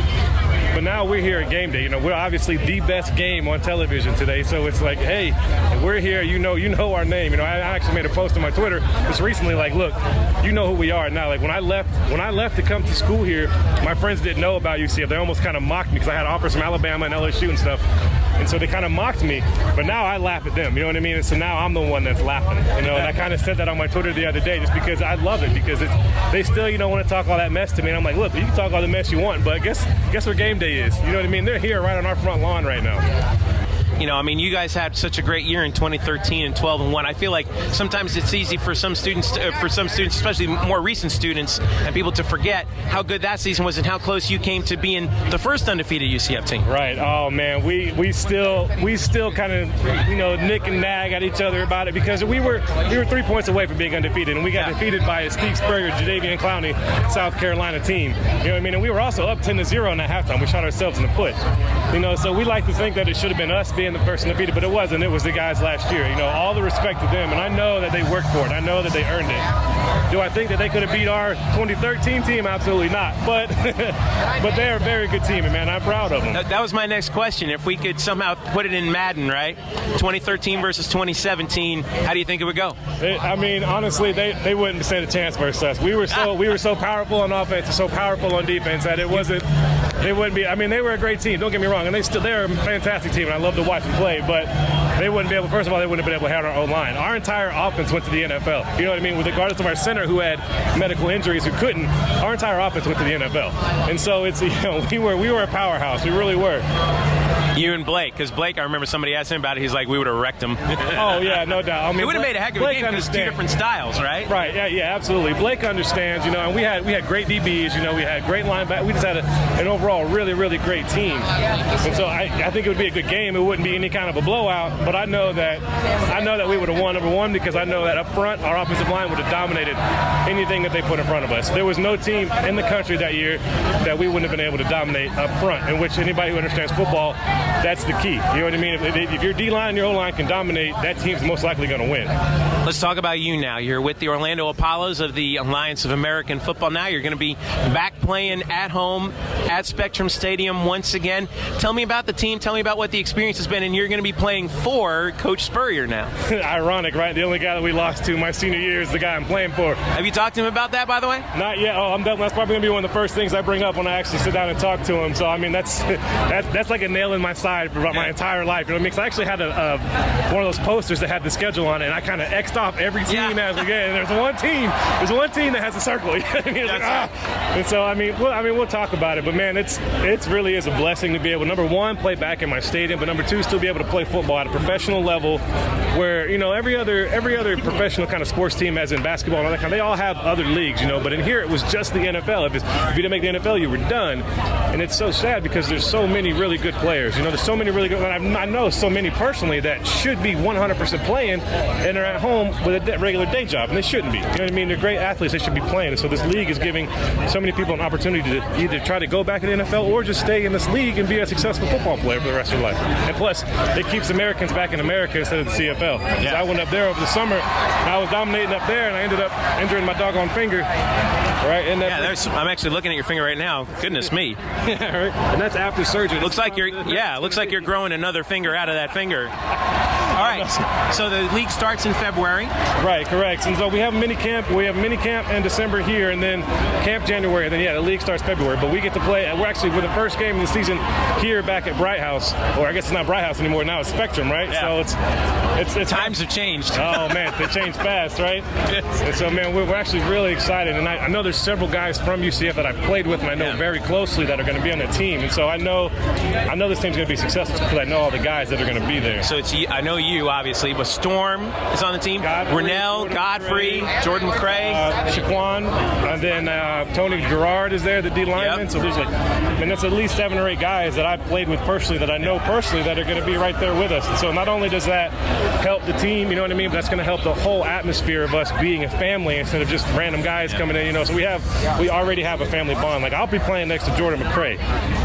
But now we're here at game day. You know, we're obviously the best game on television today. So it's like, hey, we're here. You know our name. You know, I actually made a post on my Twitter just recently, like, look, you know who we are now. Like when I left to come to school here, my friends didn't know about UCF. They almost kind of mocked me because I had offers from Alabama and LSU and stuff. And so they kind of mocked me, but now I laugh at them, you know what I mean? And so now I'm the one that's laughing, you know, and I kind of said that on my Twitter the other day just because I love it, because they still, you know, want to talk all that mess to me. And I'm like, look, you can talk all the mess you want, but guess where game day is? You know what I mean? They're here right on our front lawn right now. You know, I mean, you guys had such a great year in 2013 and 12-1. I feel like sometimes it's easy for some students, especially more recent students and people, to forget how good that season was and how close you came to being the first undefeated UCF team. Right. Oh man, we still kind of, you know, nick and nag at each other about it, because we were 3 points away from being undefeated, and we got defeated by a Steve Spurrier, Jadeveon Clowney, South Carolina team. You know what I mean? And we were also up 10-0 in that halftime. We shot ourselves in the foot. You know, so we like to think that it should have been us being the first undefeated, but it wasn't. It was the guys last year. You know, all the respect to them, and I know that they worked for it. I know that they earned it. Do I think that they could have beat our 2013 team? Absolutely not. But they're a very good team, and man, I'm proud of them. That was my next question. If we could somehow put it in Madden, right? 2013 versus 2017, how do you think it would go? I mean, honestly, they wouldn't stand a chance versus us. We were so powerful on offense and so powerful on defense that it wouldn't be. I mean, they were a great team. Don't get me wrong, and they're a fantastic team, and I love to watch them play. But they wouldn't be able. First of all, they wouldn't have been able to have our own line. Our entire offense went to the NFL. You know what I mean? Regardless of our center who had medical injuries, who couldn't, our entire offense went to the NFL. And so it's, you know, we were a powerhouse. We really were. You and Blake, because Blake, I remember somebody asked him about it. He's like, we would have wrecked him. Oh yeah, no doubt. I mean, it would have made a heck of a game because two different styles, right? Right. Yeah, absolutely. Blake understands, you know, and we had great DBs. You know, we had great linebackers. We just had an overall really, really great team. And so I think it would be a good game. It wouldn't be any kind of a blowout, but I know that we would have won, number one, because I know that up front our offensive line would have dominated anything that they put in front of us. There was no team in the country that year that we wouldn't have been able to dominate up front, in which anybody who understands football, that's the key. You know what I mean? If your D-line and your O-line can dominate, that team's most likely going to win. Let's talk about you now. You're with the Orlando Apollos of the Alliance of American Football now. You're going to be back playing at home at Spectrum Stadium once again. Tell me about the team. Tell me about what the experience has been. And you're going to be playing for Coach Spurrier now. Ironic, right? The only guy that we lost to my senior year is the guy I'm playing for. Have you talked to him about that, by the way? Not yet. Oh, that's probably going to be one of the first things I bring up when I actually sit down and talk to him. So, I mean, that's like a nail in my side for my entire life. You know what I mean? 'Cause I actually had one of those posters that had the schedule on it, and I kind of X'd off every team as we get. And there's one team that has a circle. You know what I mean? It's like, And so, I mean, we'll talk about it. But man, it really is a blessing to be able, number one, play back in my stadium, but number two, still be able to play football at a professional level, where, you know, every other professional kind of sports team, as in basketball and all that kind, they all have other leagues, you know. But in here, it was just the NFL. If you didn't make the NFL, you were done. And it's so sad because there's so many really good players. You know, there's so many really good. I know so many personally that should be 100% playing and are at home with a regular day job, and they shouldn't be. You know what I mean? They're great athletes. They should be playing. And so this league is giving so many people an opportunity to either try to go back to the NFL or just stay in this league and be a successful football player for the rest of your life. And plus, it keeps Americans back in America instead of the CFL. Yeah. I went up there over the summer, and I was dominating up there, and I ended up injuring my doggone finger. Right? And I'm actually looking at your finger right now. Goodness me. Yeah, right? And that's after surgery. Looks like you're growing another finger out of that finger. All right. So the league starts in February. Right, correct. And so we have a mini camp. We have mini camp in December here, and then camp January. And then the league starts February. But we get to play. We're actually with the first game of the season here back at Bright House, or I guess it's not Bright House anymore. Now it's Spectrum, right? Yeah. So it's times have changed. Oh man, they changed fast, right? And so man, we're actually really excited. And I know there's several guys from UCF that I've played with and I know very closely that are going to be on the team. And so I know this team's going to be successful because I know all the guys that are going to be there. So I know you, obviously, but Storm is on the team. Rennell, Godfrey, Jordan McCray. Shaquan, and then Tony Gerard is there, the D lineman. So there's that's at least 7 or 8 guys that I've played with personally, that I know personally, that are going to be right there with us. And so not only does that help the team, you know what I mean, but that's going to help the whole atmosphere of us being a family instead of just random guys coming in, you know. So we already have a family bond. Like, I'll be playing next to Jordan McCray,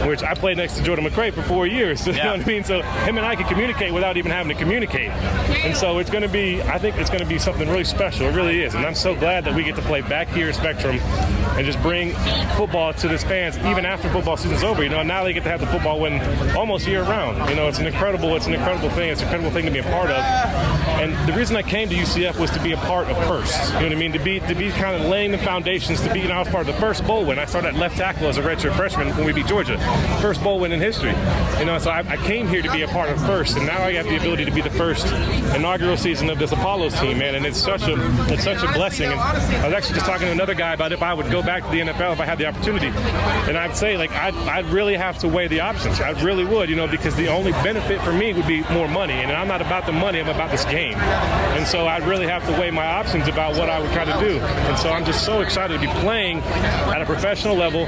which I played next to Jordan McCray for 4 years. So, you know what I mean? So him and I can communicate without even having to communicate. And so it's going to be, I think it's going to be something really special. It really is. And I'm so glad that we get to play back here at Spectrum and just bring football to the fans even after football season's over. You know, now they get to have the football win almost year round. You know, it's an incredible thing. It's an incredible thing to be a part of. And the reason I came to UCF was to be a part of first. You know what I mean? To be kind of laying the foundations to be, you know, I was part of the first bowl win. I started at left tackle as a redshirt freshman when we beat Georgia. First bowl win in history. You know, so I came here to be a part of first, and now I got the ability to be the first inaugural season of this Apollos team, man. And it's such a blessing. And I was actually just talking to another guy about if I would go back to the NFL if I had the opportunity. And I'd say, like, I'd really have to weigh the options. I really would, you know, because the only benefit for me would be more money. And I'm not about the money, I'm about this game. And so I'd really have to weigh my options about what I would try to do. And so I'm just so excited to be playing at a professional level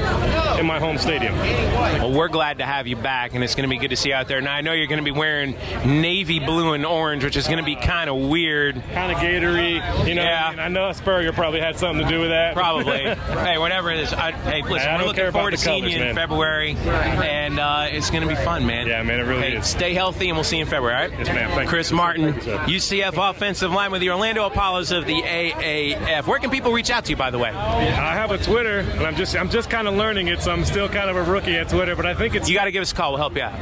in my home stadium. Well, we're glad to have you back, and it's going to be good to see you out there. Now, I know you're going to be wearing navy blue and orange, which is going to be kind of weird. Kind of Gatory, you know. Yeah. I know Spurrier probably had something to do with that. Probably. Hey, whatever it is. Hey, listen, we're looking forward to seeing you in February, and it's going to be fun, man. Yeah, man, it really is. Stay healthy, and we'll see you in February, all right? Yes, ma'am. Thank Chris you. Martin, UCF offensive line with the Orlando Apollos of the AAF. Where can people reach out to you, by the way? I have a Twitter, and I'm just kind of learning it, so I'm still kind of a rookie at Twitter, but I think it's... You got to give us a call. We'll help you out.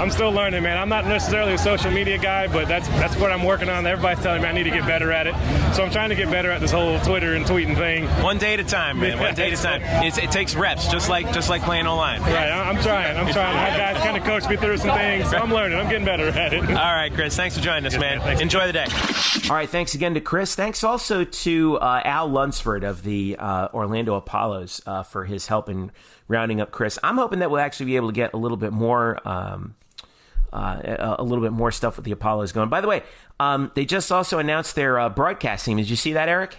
I'm still learning, man. I'm not necessarily a social media guy, but that's what I'm working on. Everybody's telling me I need to get better at it, so I'm trying to get better at this whole Twitter and tweeting thing. One day at a time, man. One day at a time. It takes reps, just like playing online. Right. I'm trying. I have guys kind of coach me through some things, so I'm learning. I'm getting better at it. All right, Chris. Thanks for joining us, man. Enjoy the day. All right. Thanks again to Chris. Thanks also to Al Lunsford of the Orlando Apollos for his help in rounding up Chris. I'm hoping that we'll actually be able to get a little bit more stuff with the Apollos going. By the way, they just also announced their broadcast team. Did you see that, Eric?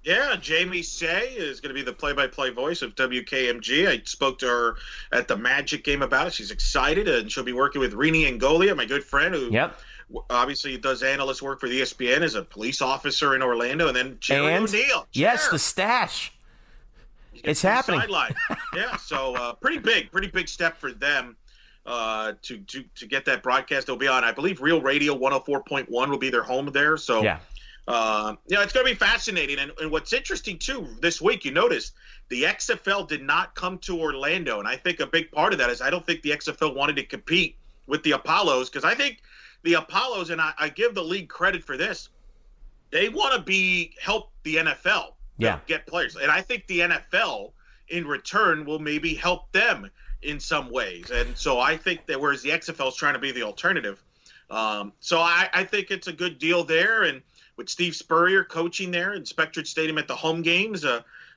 Yeah, Jamie Say is going to be the play-by-play voice of WKMG. I spoke to her at the Magic game about it. She's excited, and she'll be working with Rini Angolia, my good friend, who obviously does analyst work for the ESPN as a police officer in Orlando, and then Jerry O'Neal. Yes, the stash. It's happening. Sideline. Yeah, so pretty big step for them to get that broadcast. They'll be on, I believe, Real Radio 104.1 will be their home there. So yeah. It's going to be fascinating. And what's interesting, too, this week, you notice the XFL did not come to Orlando. And I think a big part of that is I don't think the XFL wanted to compete with the Apollos, because I think the Apollos, and I give the league credit for this, they want to help the NFL get players. And I think the NFL, in return, will maybe help them in some ways. And so I think that whereas the XFL is trying to be the alternative. So I think it's a good deal there. And with Steve Spurrier coaching there in Spectrum Stadium at the home games,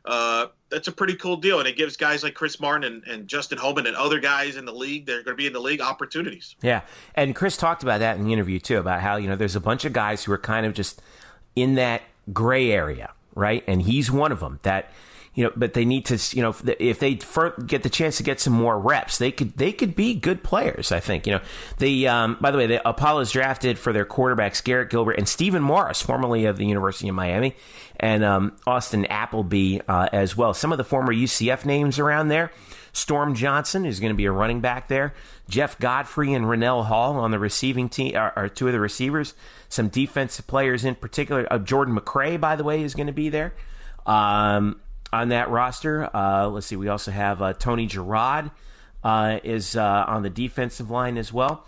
that's a pretty cool deal. And it gives guys like Chris Martin and Justin Holman and other guys in the league that are going to be in the league opportunities. Yeah. And Chris talked about that in the interview, too, about how, there's a bunch of guys who are kind of just in that gray area, right? And he's one of them that, but they need to, if they get the chance to get some more reps, they could be good players, I think. By the way, the Apollos drafted for their quarterbacks Garrett Gilbert and Stephen Morris, formerly of the University of Miami, and Austin Appleby as well. Some of the former UCF names around there. Storm Johnson, who's going to be a running back there. Jeff Godfrey and Rennell Hall on the receiving team are two of the receivers. Some defensive players in particular. Jordan McCray, by the way, is going to be there. On that roster, let's see. We also have Tony Gerard is on the defensive line as well,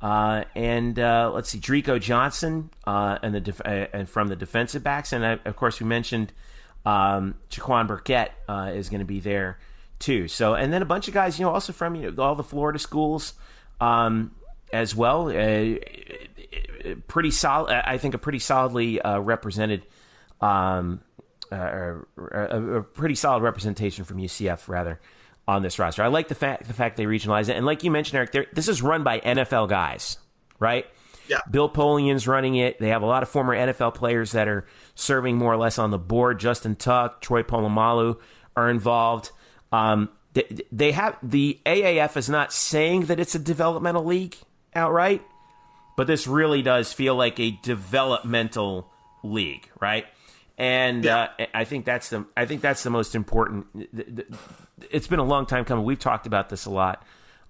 and let's see, Drico Johnson and from the defensive backs, and of course we mentioned Jaquan Burkett is going to be there too. So, and then a bunch of guys, also from all the Florida schools as well. Pretty solid, I think, a pretty solidly represented. A pretty solid representation from UCF, rather, on this roster. I like the fact they regionalize it. And like you mentioned, Eric, this is run by NFL guys, right? Yeah. Bill Polian's running it. They have a lot of former NFL players that are serving more or less on the board. Justin Tuck, Troy Polamalu are involved. They have the AAF is not saying that it's a developmental league outright, but this really does feel like a developmental league, right? And I think that's the most important. It's been a long time coming. We've talked about this a lot,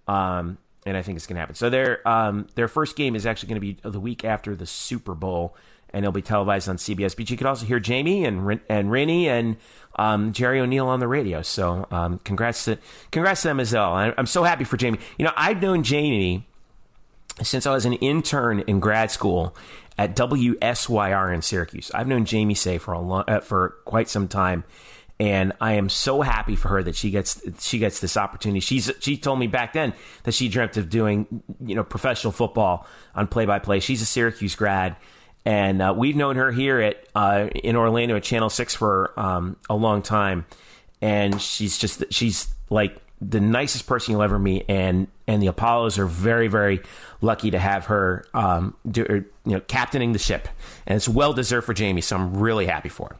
and I think it's going to happen. So their first game is actually going to be the week after the Super Bowl, and it'll be televised on CBS. But you could also hear Jamie and Rennie and Jerry O'Neill on the radio. So congrats to them as well. I'm so happy for Jamie. I've known Jamie since I was an intern in grad school at WSYR in Syracuse. I've known Jamie Say for quite some time, and I am so happy for her that she gets this opportunity. She told me back then that she dreamt of doing professional football on play-by-play. She's a Syracuse grad, and we've known her here in Orlando at Channel 6 for a long time, and she's like the nicest person you'll ever meet, and the Apollos are very, very lucky to have her captaining the ship, and it's well deserved for Jamie. So I'm really happy for her.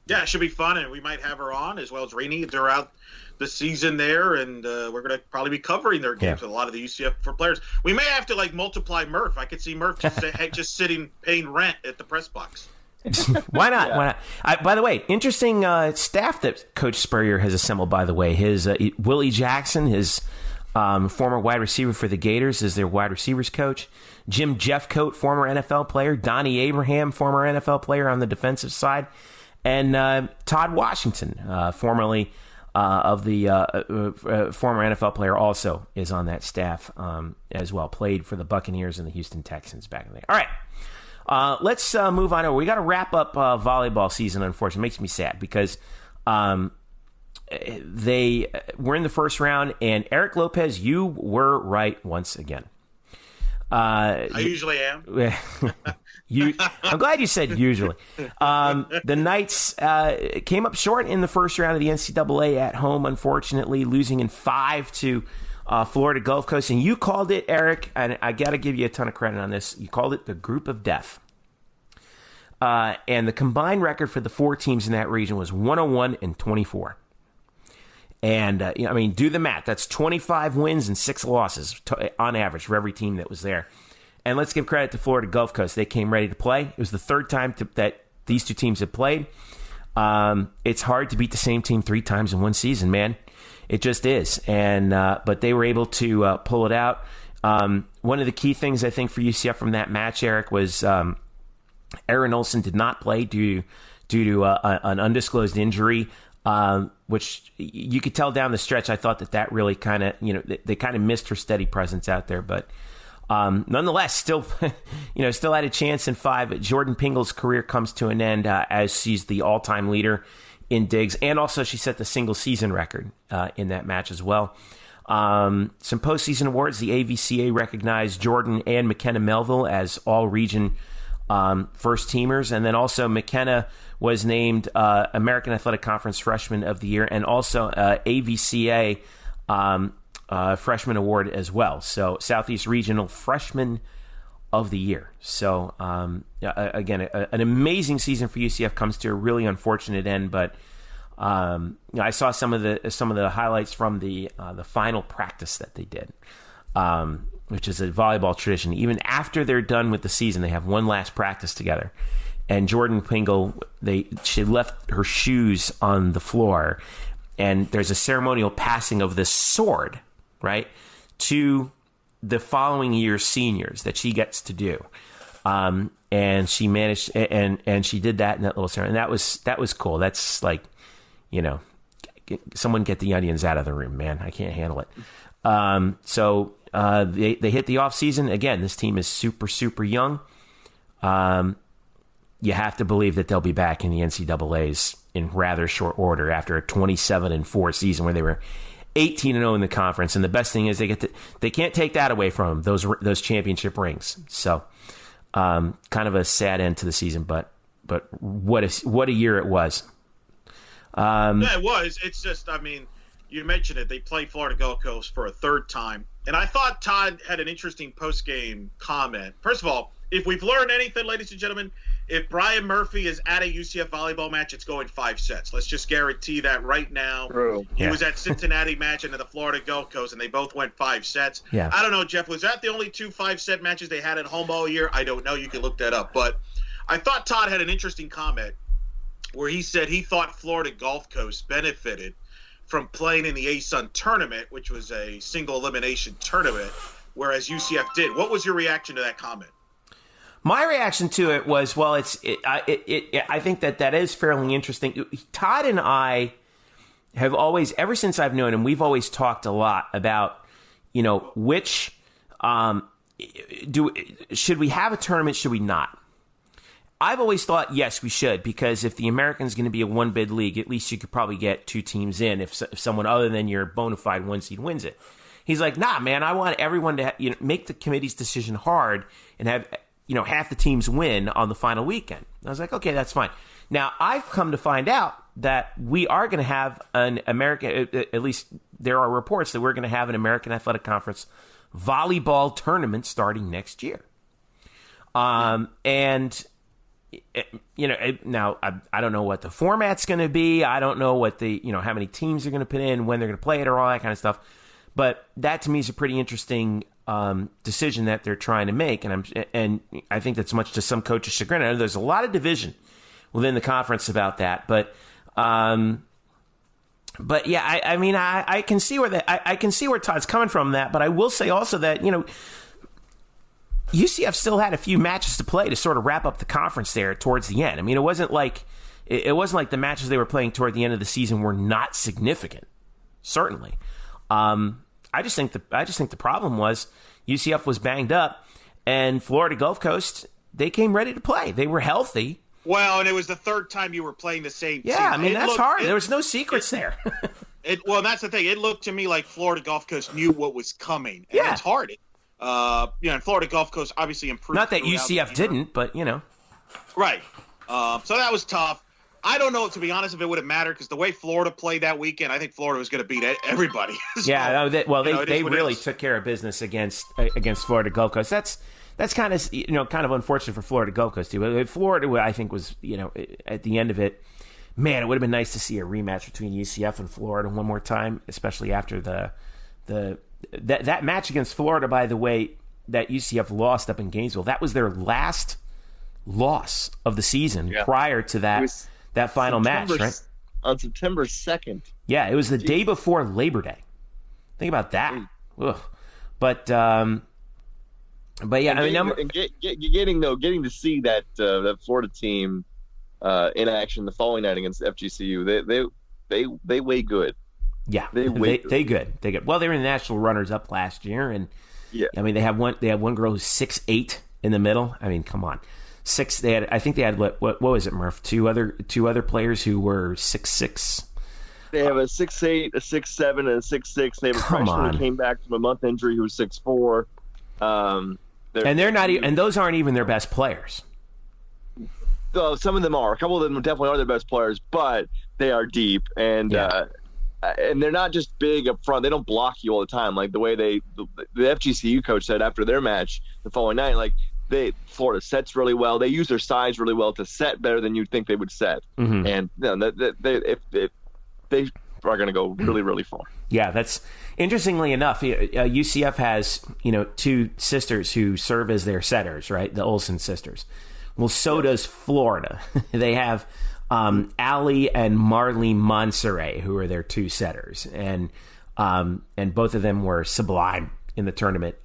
Yeah, it should be fun, and we might have her on as well as Rainey throughout the season there, and we're going to probably be covering their games with a lot of the UCF for players. We may have to multiply Murph. I could see Murph just sitting paying rent at the press box. Why not? Yeah. Why not? By the way, interesting staff that Coach Spurrier has assembled, by the way. His Willie Jackson, his former wide receiver for the Gators, is their wide receivers coach. Jim Jeffcoat, former NFL player. Donnie Abraham, former NFL player on the defensive side. And Todd Washington, formerly of the former NFL player, also is on that staff as well. Played for the Buccaneers and the Houston Texans back in the day. All right. Let's move on over. We got to wrap up volleyball season, unfortunately. It makes me sad because they were in the first round, and Eric Lopez, you were right once again. I usually am. I'm glad you said usually. The Knights came up short in the first round of the NCAA at home, unfortunately, losing in 5 to Florida Gulf Coast. And you called it, Eric, and I got to give you a ton of credit on this. You called it the group of death. And the combined record for the 4 teams in that region was 101-24. And, do the math. That's 25 wins and 6 losses on average for every team that was there. And let's give credit to Florida Gulf Coast. They came ready to play. It was the third time that these 2 teams had played. It's hard to beat the same team 3 times in one season, man. It just is. And but they were able to pull it out. One of the key things, I think, for UCF from that match, Eric, was Aaron Olson did not play due to an undisclosed injury. Which you could tell down the stretch. I thought that really kind of, they kind of missed her steady presence out there. But nonetheless, still had a chance in 5. Jordan Pingle's career comes to an end as she's the all-time leader in digs. And also she set the single season record in that match as well. Some postseason awards. The AVCA recognized Jordan and McKenna Melville as all-region first teamers. And then also McKenna was named American Athletic Conference Freshman of the Year, and also AVCA Freshman Award as well. So Southeast Regional Freshman of the Year. So again, an amazing season for UCF comes to a really unfortunate end. But I saw some of the highlights from the final practice that they did, which is a volleyball tradition. Even after they're done with the season, they have one last practice together. And Jordan Pingle, she left her shoes on the floor, and there's a ceremonial passing of this sword, right, to the following year's seniors that she gets to do. And she managed, and she did that in that little ceremony. And that was cool. That's like, someone get the onions out of the room, man. I can't handle it. So they hit the off season again. This team is super, super young. You have to believe that they'll be back in the NCAAs in rather short order after a 27-4 season where they were 18-0 in the conference. And the best thing is they can't take that away from them, those championship rings. So kind of a sad end to the season, but what a year it was. Yeah, it was. It's just, you mentioned it. They played Florida Gulf Coast for a third time And I thought Todd had an interesting post-game comment. First of all, if we've learned anything, ladies and gentlemen, if Brian Murphy is at a UCF volleyball match, it's going 5 sets. Let's just guarantee that right now. True. He was at Cincinnati match and at the Florida Gulf Coast, and they both went 5 sets. Yeah. I don't know, Jeff, was that the only 2 5-set matches they had at home all year? I don't know. You can look that up. But I thought Todd had an interesting comment where he said he thought Florida Gulf Coast benefited from playing in the ASUN tournament, which was a single elimination tournament, whereas UCF did. What was your reaction to that comment? My reaction to it was, well, I think that is fairly interesting. Todd and I have always, ever since I've known him, we've always talked a lot about, which should we have a tournament? Should we not? I've always thought, yes, we should, because if the American's going to be a one-bid league, at least you could probably get 2 teams in if someone other than your bona fide 1 seed wins it. He's like, nah, man, I want everyone to make the committee's decision hard and have half the teams win on the final weekend. I was like, okay, that's fine. Now, I've come to find out that we are going to have an American, at least there are reports that we're going to have an American Athletic Conference volleyball tournament starting next year. Now I don't know what the format's going to be. I don't know what how many teams they're going to put in, when they're going to play it, or all that kind of stuff. But that to me is a pretty interesting decision that they're trying to make, and I think that's much to some coaches' chagrin. I know there's a lot of division within the conference about that, but yeah, I can see where I can see where Todd's coming from that. But I will say also that UCF still had a few matches to play to sort of wrap up the conference there towards the end. I mean, it wasn't like the matches they were playing toward the end of the season were not significant. Certainly, I just think the problem was UCF was banged up, and Florida Gulf Coast, they came ready to play. They were healthy. Well, and it was the 3rd time you were playing the same team. Yeah, I mean, that's hard. There was no secrets there. Well, that's the thing. It looked to me like Florida Gulf Coast knew what was coming. And it's hard. And Florida Gulf Coast obviously improved. Not that UCF didn't, but Right. So that was tough. I don't know, to be honest, if it would have mattered, because the way Florida played that weekend, I think Florida was going to beat everybody. So, they really took care of business against Florida Gulf Coast. That's kind of unfortunate for Florida Gulf Coast too. But Florida, I think, was at the end of it, man, it would have been nice to see a rematch between UCF and Florida one more time, especially after that match against Florida. By the way, that UCF lost up in Gainesville, that was their last loss of the season prior to that final match, right? On September 2nd. Yeah, it was the day before Labor Day. Think about that. Ugh. But yeah, getting to see that Florida team in action the following night against FGCU, they weigh good. Yeah, they good. Well, they were the national runners up last year, and I mean they have one girl who's 6'8" in the middle. I mean, come on. I think they had what was it, Murph? Two other players who were 6'6". They have a 6'8", a 6'7", and a 6'6". They have a freshman who came back from a month injury who was 6'4". And they're not, and those aren't even their best players. Some of them are. A couple of them definitely are their best players, but they are deep, and they're not just big up front. They don't block you all the time, like the way the FGCU coach said after their match the following night. Like Florida sets really well. They use their size really well to set better than you'd think they would set, and if they are going to go really, really far. Yeah, that's interestingly enough. UCF has 2 sisters who serve as their setters, right? The Olsen sisters. Well, so does Florida. They have Allie and Marley Monserrat, who are their 2 setters, and both of them were sublime in the tournament.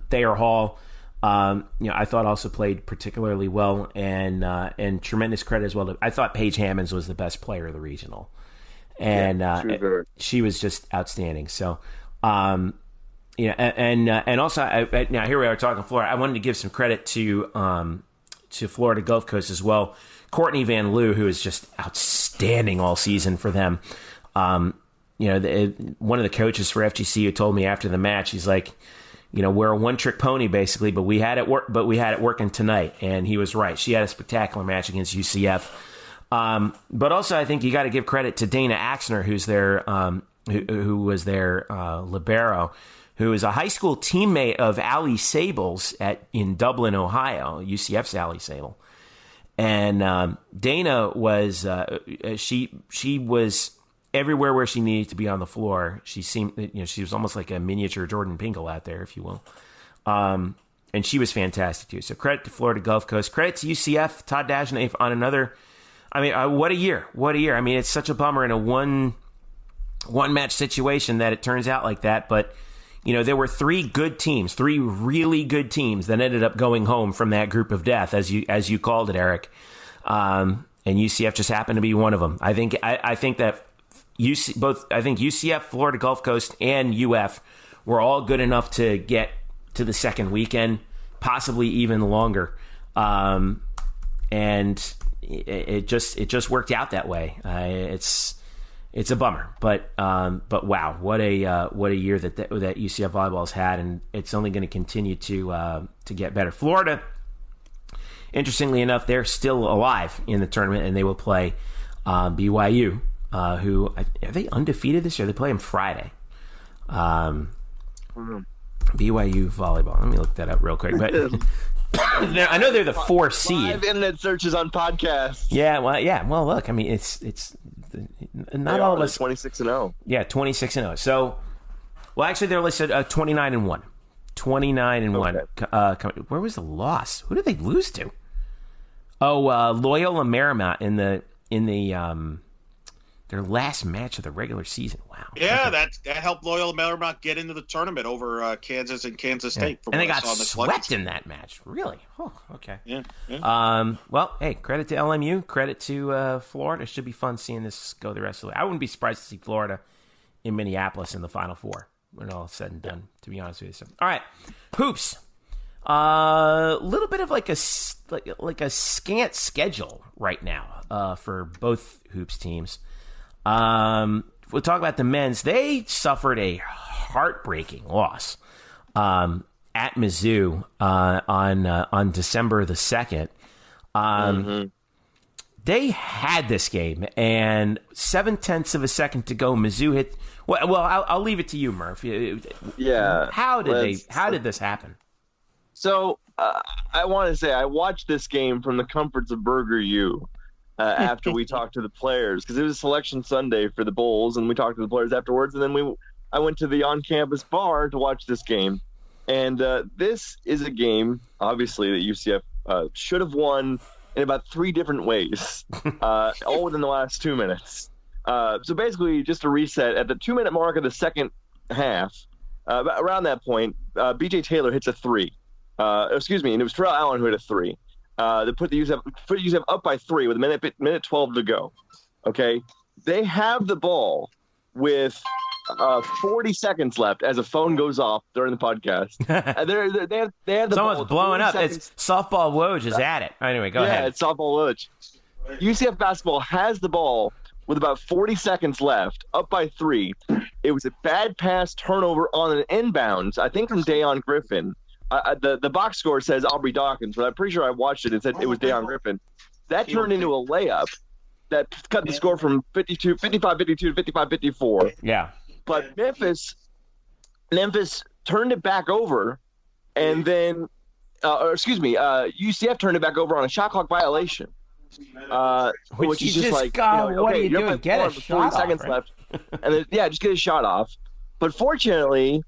Thayer Hall, I thought also played particularly well, and tremendous credit as well. I thought Paige Hammonds was the best player of the regional. And she was just outstanding. So, and also now here we are talking Florida. I wanted to give some credit to Florida Gulf Coast as well. Courtney Van Loo, who is just outstanding all season for them. One of the coaches for FGCU told me after the match, he's like, we're a one-trick pony basically, but we had it working tonight, and he was right. She had a spectacular match against UCF. But also, I think you got to give credit to Dana Axner, who's their who was their libero, who is a high school teammate of Allie Sable's in Dublin, Ohio, UCF's Allie Sable. And Dana was she was everywhere where she needed to be on the floor. She seemed, she was almost like a miniature Jordan Pingle out there, if you will. And she was fantastic too. So credit to Florida Gulf Coast. Credit to UCF, Todd Dagenais on another. I mean, what a year! What a year! I mean, it's such a bummer in a one match situation that it turns out like that. But there were three really good teams that ended up going home from that group of death, as you called it, Eric. And UCF just happened to be one of them. I think that UCF, Florida Gulf Coast, and UF were all good enough to get to the second weekend, possibly even longer. And it just worked out that way. It's a bummer, but wow, what a year that UCF volleyball has had, and it's only going to continue to get better. Florida, interestingly enough, they're still alive in the tournament, and they will play BYU, who are they undefeated this year? They play them Friday. BYU volleyball. Let me look that up real quick. But I know they're the 4 seed. Live internet searches on podcasts. Yeah. Well, look. I mean, it's not all of us 26-0. Yeah, 26-0. So, well, actually, they're listed 29-1. 29-1. Where was the loss? Who did they lose to? Oh, Loyola Marymount in the their last match of the regular season. Wow. Yeah, okay. that helped Loyola Marymount get into the tournament over Kansas and Kansas State. And they got swept in that match. Really? Oh, okay. Yeah. Well, hey, credit to LMU. Credit to Florida. It should be fun seeing this go the rest of the way. I wouldn't be surprised to see Florida in Minneapolis in the Final Four when all is said and done, to be honest with you. So, all right. Hoops. A little bit of like a scant schedule right now for both hoops teams. We'll talk about the men's. They suffered a heartbreaking loss at Mizzou on December the 2nd. They had this game, and 0.7 of a second to go. Mizzou hit. Well, I'll leave it to you, Murph. Yeah. How did this happen? So I want to say I watched this game from the comforts of Burger U. After we talked to the players, because it was Selection Sunday for the Bulls, and we talked to the players afterwards, and then I went to the on-campus bar to watch this game. And this is a game, obviously, that UCF should have won in about 3 different ways, all within the last 2 minutes. So basically, just a reset, at the 2-minute mark of the second half, around that point, B.J. Taylor hits a 3. And it was Terrell Allen who hit a 3. They put UCF up by 3 with a minute 12 to go. Okay, they have the ball with 40 seconds left as a phone goes off during the podcast. They have the Someone's ball blowing up. Seconds. It's softball Woj is at it. Anyway, go ahead. Yeah, it's softball Woj. UCF basketball has the ball with about 40 seconds left, up by 3. It was a bad pass turnover on an inbounds, I think from Dayon Griffin. The box score says Aubrey Dawkins, but I'm pretty sure I watched it and said it was Dayon Griffin. That turned into a layup that cut the score from 55-52 to 55-54. Yeah. But Memphis turned it back over, and then UCF turned it back over on a shot clock violation. Which is just like, what are you doing? Get a shot 40 seconds off, left. And then, just get a shot off. But fortunately,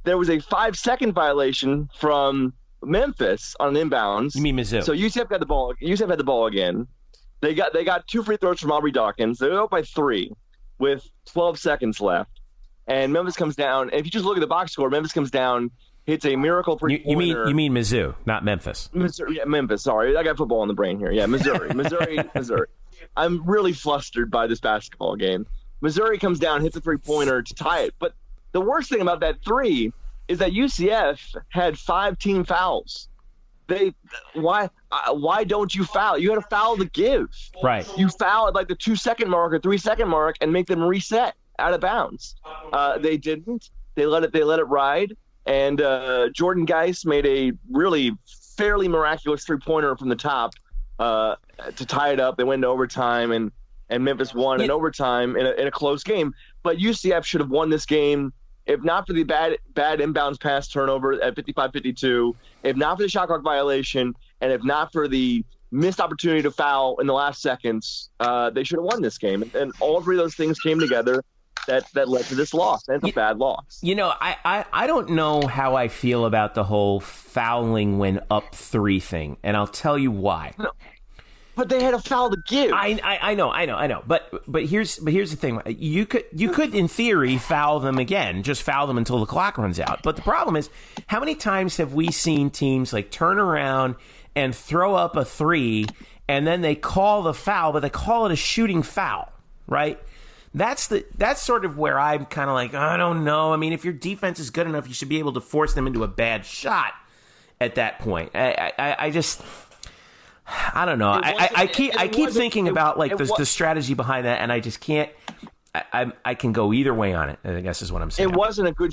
there was a 5-second violation from Memphis on an inbounds. You mean Mizzou? So UCF had the ball. UCF had the ball again. They got 2 free throws from Aubrey Dawkins. They were up by 3 with 12 seconds left. And Memphis comes down. And if you just look at the box score, Memphis comes down, hits a miracle three-pointer. You mean Mizzou, not Memphis. Missouri, yeah, Memphis. Sorry, I got football in the brain here. Yeah, Missouri. I'm really flustered by this basketball game. Missouri comes down, hits a three-pointer to tie it. But the worst thing about that 3 is that UCF had 5 team fouls. Why don't you foul? You had a foul to give. Right. You foul at like the 2-second mark or 3-second mark and make them reset out of bounds. They didn't. They let it ride. And Jordan Geis made a really fairly miraculous three-pointer from the top to tie it up. They went into overtime, and Memphis won in overtime in a close game. But UCF should have won this game if not for the bad inbounds pass turnover at 55-52, if not for the shot clock violation, and if not for the missed opportunity to foul in the last seconds, they should have won this game. And all three of those things came together that led to this loss. And it's a bad loss. You know, I don't know how I feel about the whole fouling when up 3 thing, and I'll tell you why. No. But they had a foul to give. I know. But here's the thing. You could in theory foul them again. Just foul them until the clock runs out. But the problem is, how many times have we seen teams like turn around and throw up a 3, and then they call the foul, but they call it a shooting foul, right? That's sort of where I'm kind of like, I don't know. I mean, if your defense is good enough, you should be able to force them into a bad shot at that point. I don't know. I keep thinking about like the strategy behind that, and I just can't. I can go either way on it, I guess is what I'm saying. It wasn't a good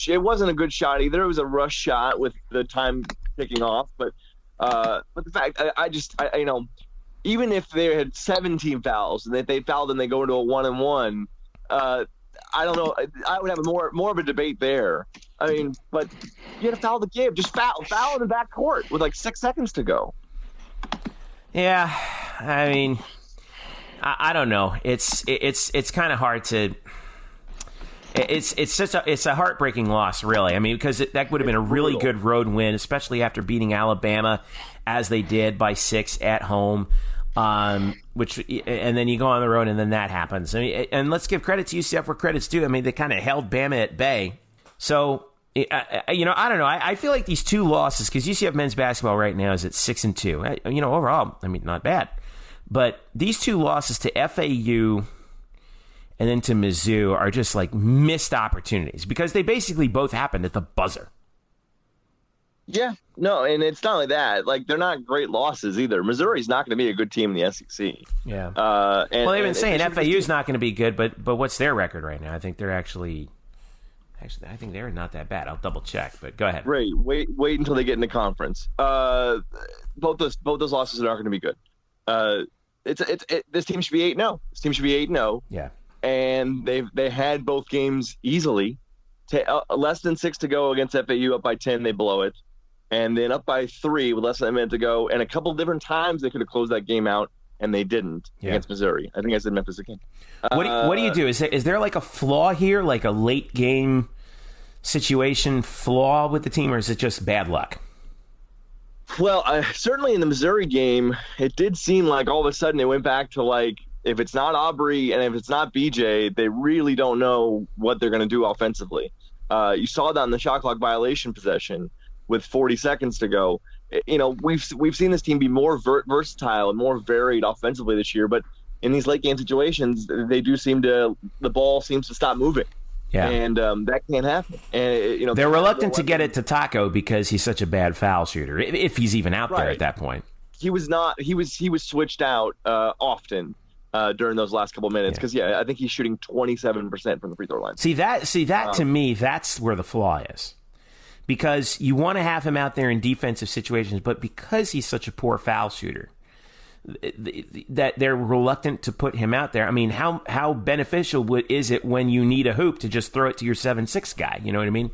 shot either. It was a rush shot with the time ticking off. But the fact, I even if they had 17 fouls and if they fouled and they go into a 1-and-1, I don't know. I would have more of a debate there. I mean, but you had a foul to give. Just foul in the back court with like 6 seconds to go. Yeah, I mean, I don't know. It's kind of hard to. It's a heartbreaking loss, really. I mean, because that would have been a really good road win, especially after beating Alabama as they did by 6 at home. And then you go on the road and then that happens. I mean, and let's give credit to UCF where credit's due. I mean, they kind of held Bama at bay. So. I don't know. I feel like these 2 losses, because UCF men's basketball right now is at 6-2. Overall, I mean, not bad. But these 2 losses to FAU and then to Mizzou are just like missed opportunities because they basically both happened at the buzzer. Yeah, no, and it's not only that. Like, they're not great losses either. Missouri's not going to be a good team in the SEC. Yeah. Well, they've been saying FAU's not going to be good, but what's their record right now? I think they're actually, I think they're not that bad. I'll double check, but go ahead. Right. Wait until they get into conference. Both those losses are not going to be good. This team should be 8-0. This team should be 8-0. Yeah. And they had both games easily. Less than 6 to go against FAU, up by 10, they blow it. And then up by 3 with less than a minute to go. And a couple of different times they could have closed that game out, and they didn't against Missouri. I think I said Memphis again. What do you do? Is there like a flaw here, like a late game situation flaw with the team, or is it just bad luck? Well, certainly in the Missouri game, it did seem like all of a sudden it went back to like, if it's not Aubrey and if it's not BJ, they really don't know what they're going to do offensively. You saw that on the shot clock violation possession with 40 seconds to go. We've seen this team be more versatile and more varied offensively this year, but in these late game situations, the ball seems to stop moving. Yeah, and that can't happen. And they're reluctant to get it to Taco because he's such a bad foul shooter. If he's even out there at that point, he was not. He was switched out often during those last couple minutes because I think he's shooting 27% from the free throw line. See that to me, that's where the flaw is. Because you want to have him out there in defensive situations, but because he's such a poor foul shooter, that they're reluctant to put him out there. I mean, how beneficial is it when you need a hoop to just throw it to your 7'6" guy? You know what I mean?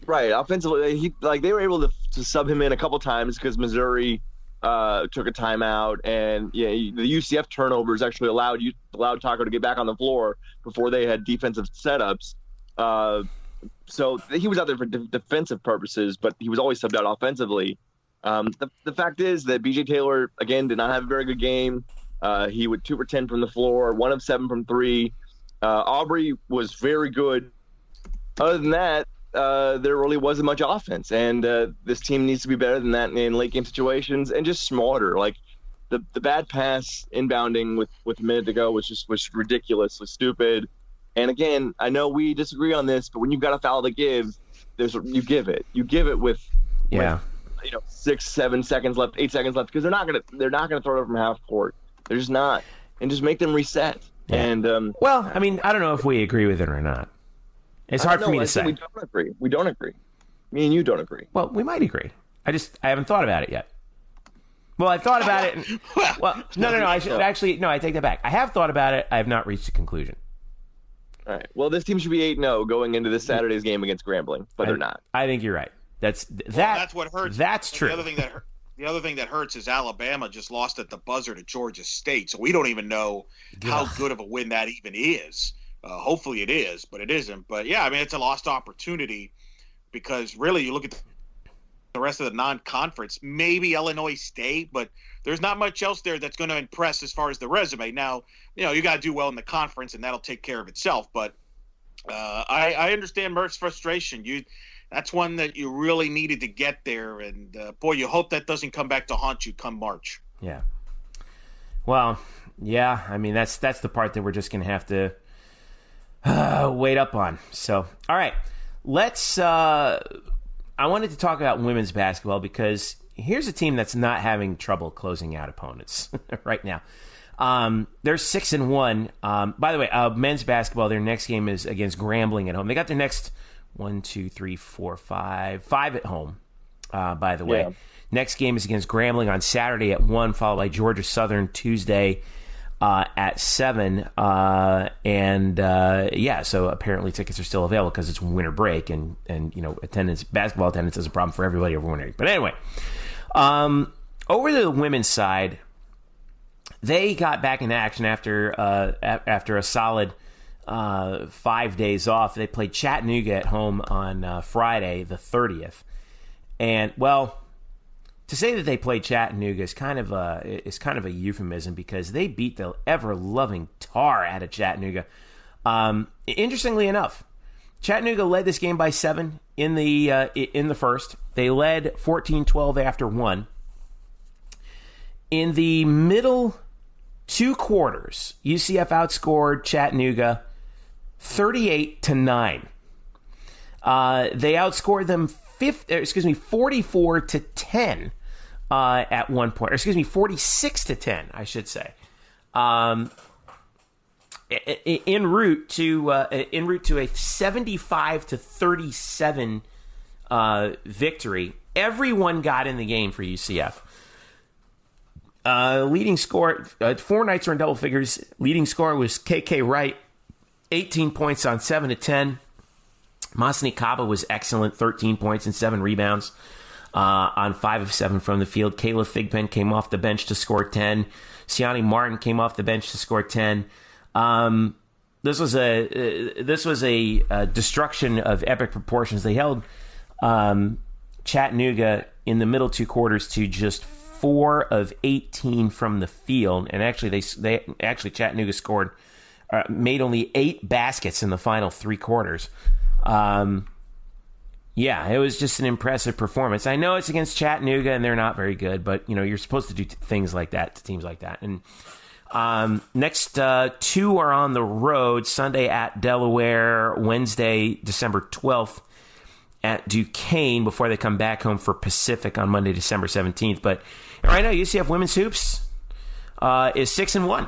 Right. Offensively, they were able to sub him in a couple times because Missouri took a timeout, and the UCF turnovers actually allowed Taco to get back on the floor before they had defensive setups. So he was out there for defensive purposes, but he was always subbed out offensively. The fact is that BJ Taylor, again, did not have a very good game. He would 2 for 10 from the floor, 1 of 7 from 3. Aubrey was very good. Other than that, there really wasn't much offense, and this team needs to be better than that in late game situations and just smarter. Like the bad pass inbounding with a minute to go was ridiculously stupid. And again, I know we disagree on this, but when you've got a foul to give, you give it. You give it with 6, 7 seconds left, 8 seconds left, because they're not gonna throw it from half court. They're just not, and just make them reset. Yeah. And well, I mean, I don't know if we agree with it or not. It's hard for me to say. We don't agree. Me and you don't agree. Well, we might agree. I haven't thought about it yet. Well, I've thought about it. No. I take that back. I have thought about it. I have not reached a conclusion. All right. Well, this team should be 8-0 going into this Saturday's game against Grambling, but they're not. I think you're right. That's what hurts. That's true. The other thing that hurts is Alabama just lost at the buzzer to Georgia State, so we don't even know how good of a win that even is. Hopefully it is, but it isn't. But yeah, I mean, it's a lost opportunity because really you look at the rest of the non-conference, maybe Illinois State, but there's not much else there that's going to impress as far as the resume. Now, you got to do well in the conference, and that'll take care of itself. But I understand Murph's frustration. That's one that you really needed to get there, and boy, you hope that doesn't come back to haunt you come March. Yeah. Well, yeah. I mean, that's the part that we're just going to have to wait up on. So, all right, let's. I wanted to talk about women's basketball because here's a team that's not having trouble closing out opponents right now. They're 6-1. By the way, men's basketball, their next game is against Grambling at home. They got their next 5 at home, by the way. Yeah. Next game is against Grambling on Saturday at 1, followed by Georgia Southern Tuesday at 7. So apparently tickets are still available because it's winter break, and basketball attendance is a problem for everybody over winter. But anyway, over the women's side, they got back into action after a solid 5 days off. They played Chattanooga at home on Friday, the 30th. And, well, to say that they played Chattanooga is kind of a euphemism because they beat the ever-loving tar out of Chattanooga. Interestingly enough, Chattanooga led this game by 7 in the first. They led 14-12 after 1. In the middle 2 quarters, UCF outscored Chattanooga 38-9. They outscored them 44-10 at one point. 46-10, I should say. En route to a 75-37 victory. Everyone got in the game for UCF. Leading score, 4 nights are in double figures. Leading scorer was KK Wright, 18 points on 7 of 10. Masni Kaba was excellent, 13 points and 7 rebounds on 5 of 7 from the field. Kayla Thigpen came off the bench to score 10. Siani Martin came off the bench to score 10. This was a destruction of epic proportions. They held Chattanooga in the middle 2 quarters to just 4 of 18 from the field, and actually Chattanooga scored, made only 8 baskets in the final 3 quarters. It was just an impressive performance. I know it's against Chattanooga and they're not very good, but you're supposed to do things like that to teams like that. And next 2 are on the road: Sunday at Delaware, Wednesday, December 12th at Duquesne, before they come back home for Pacific on Monday, December 17th. But right now, UCF Women's Hoops is 6-1,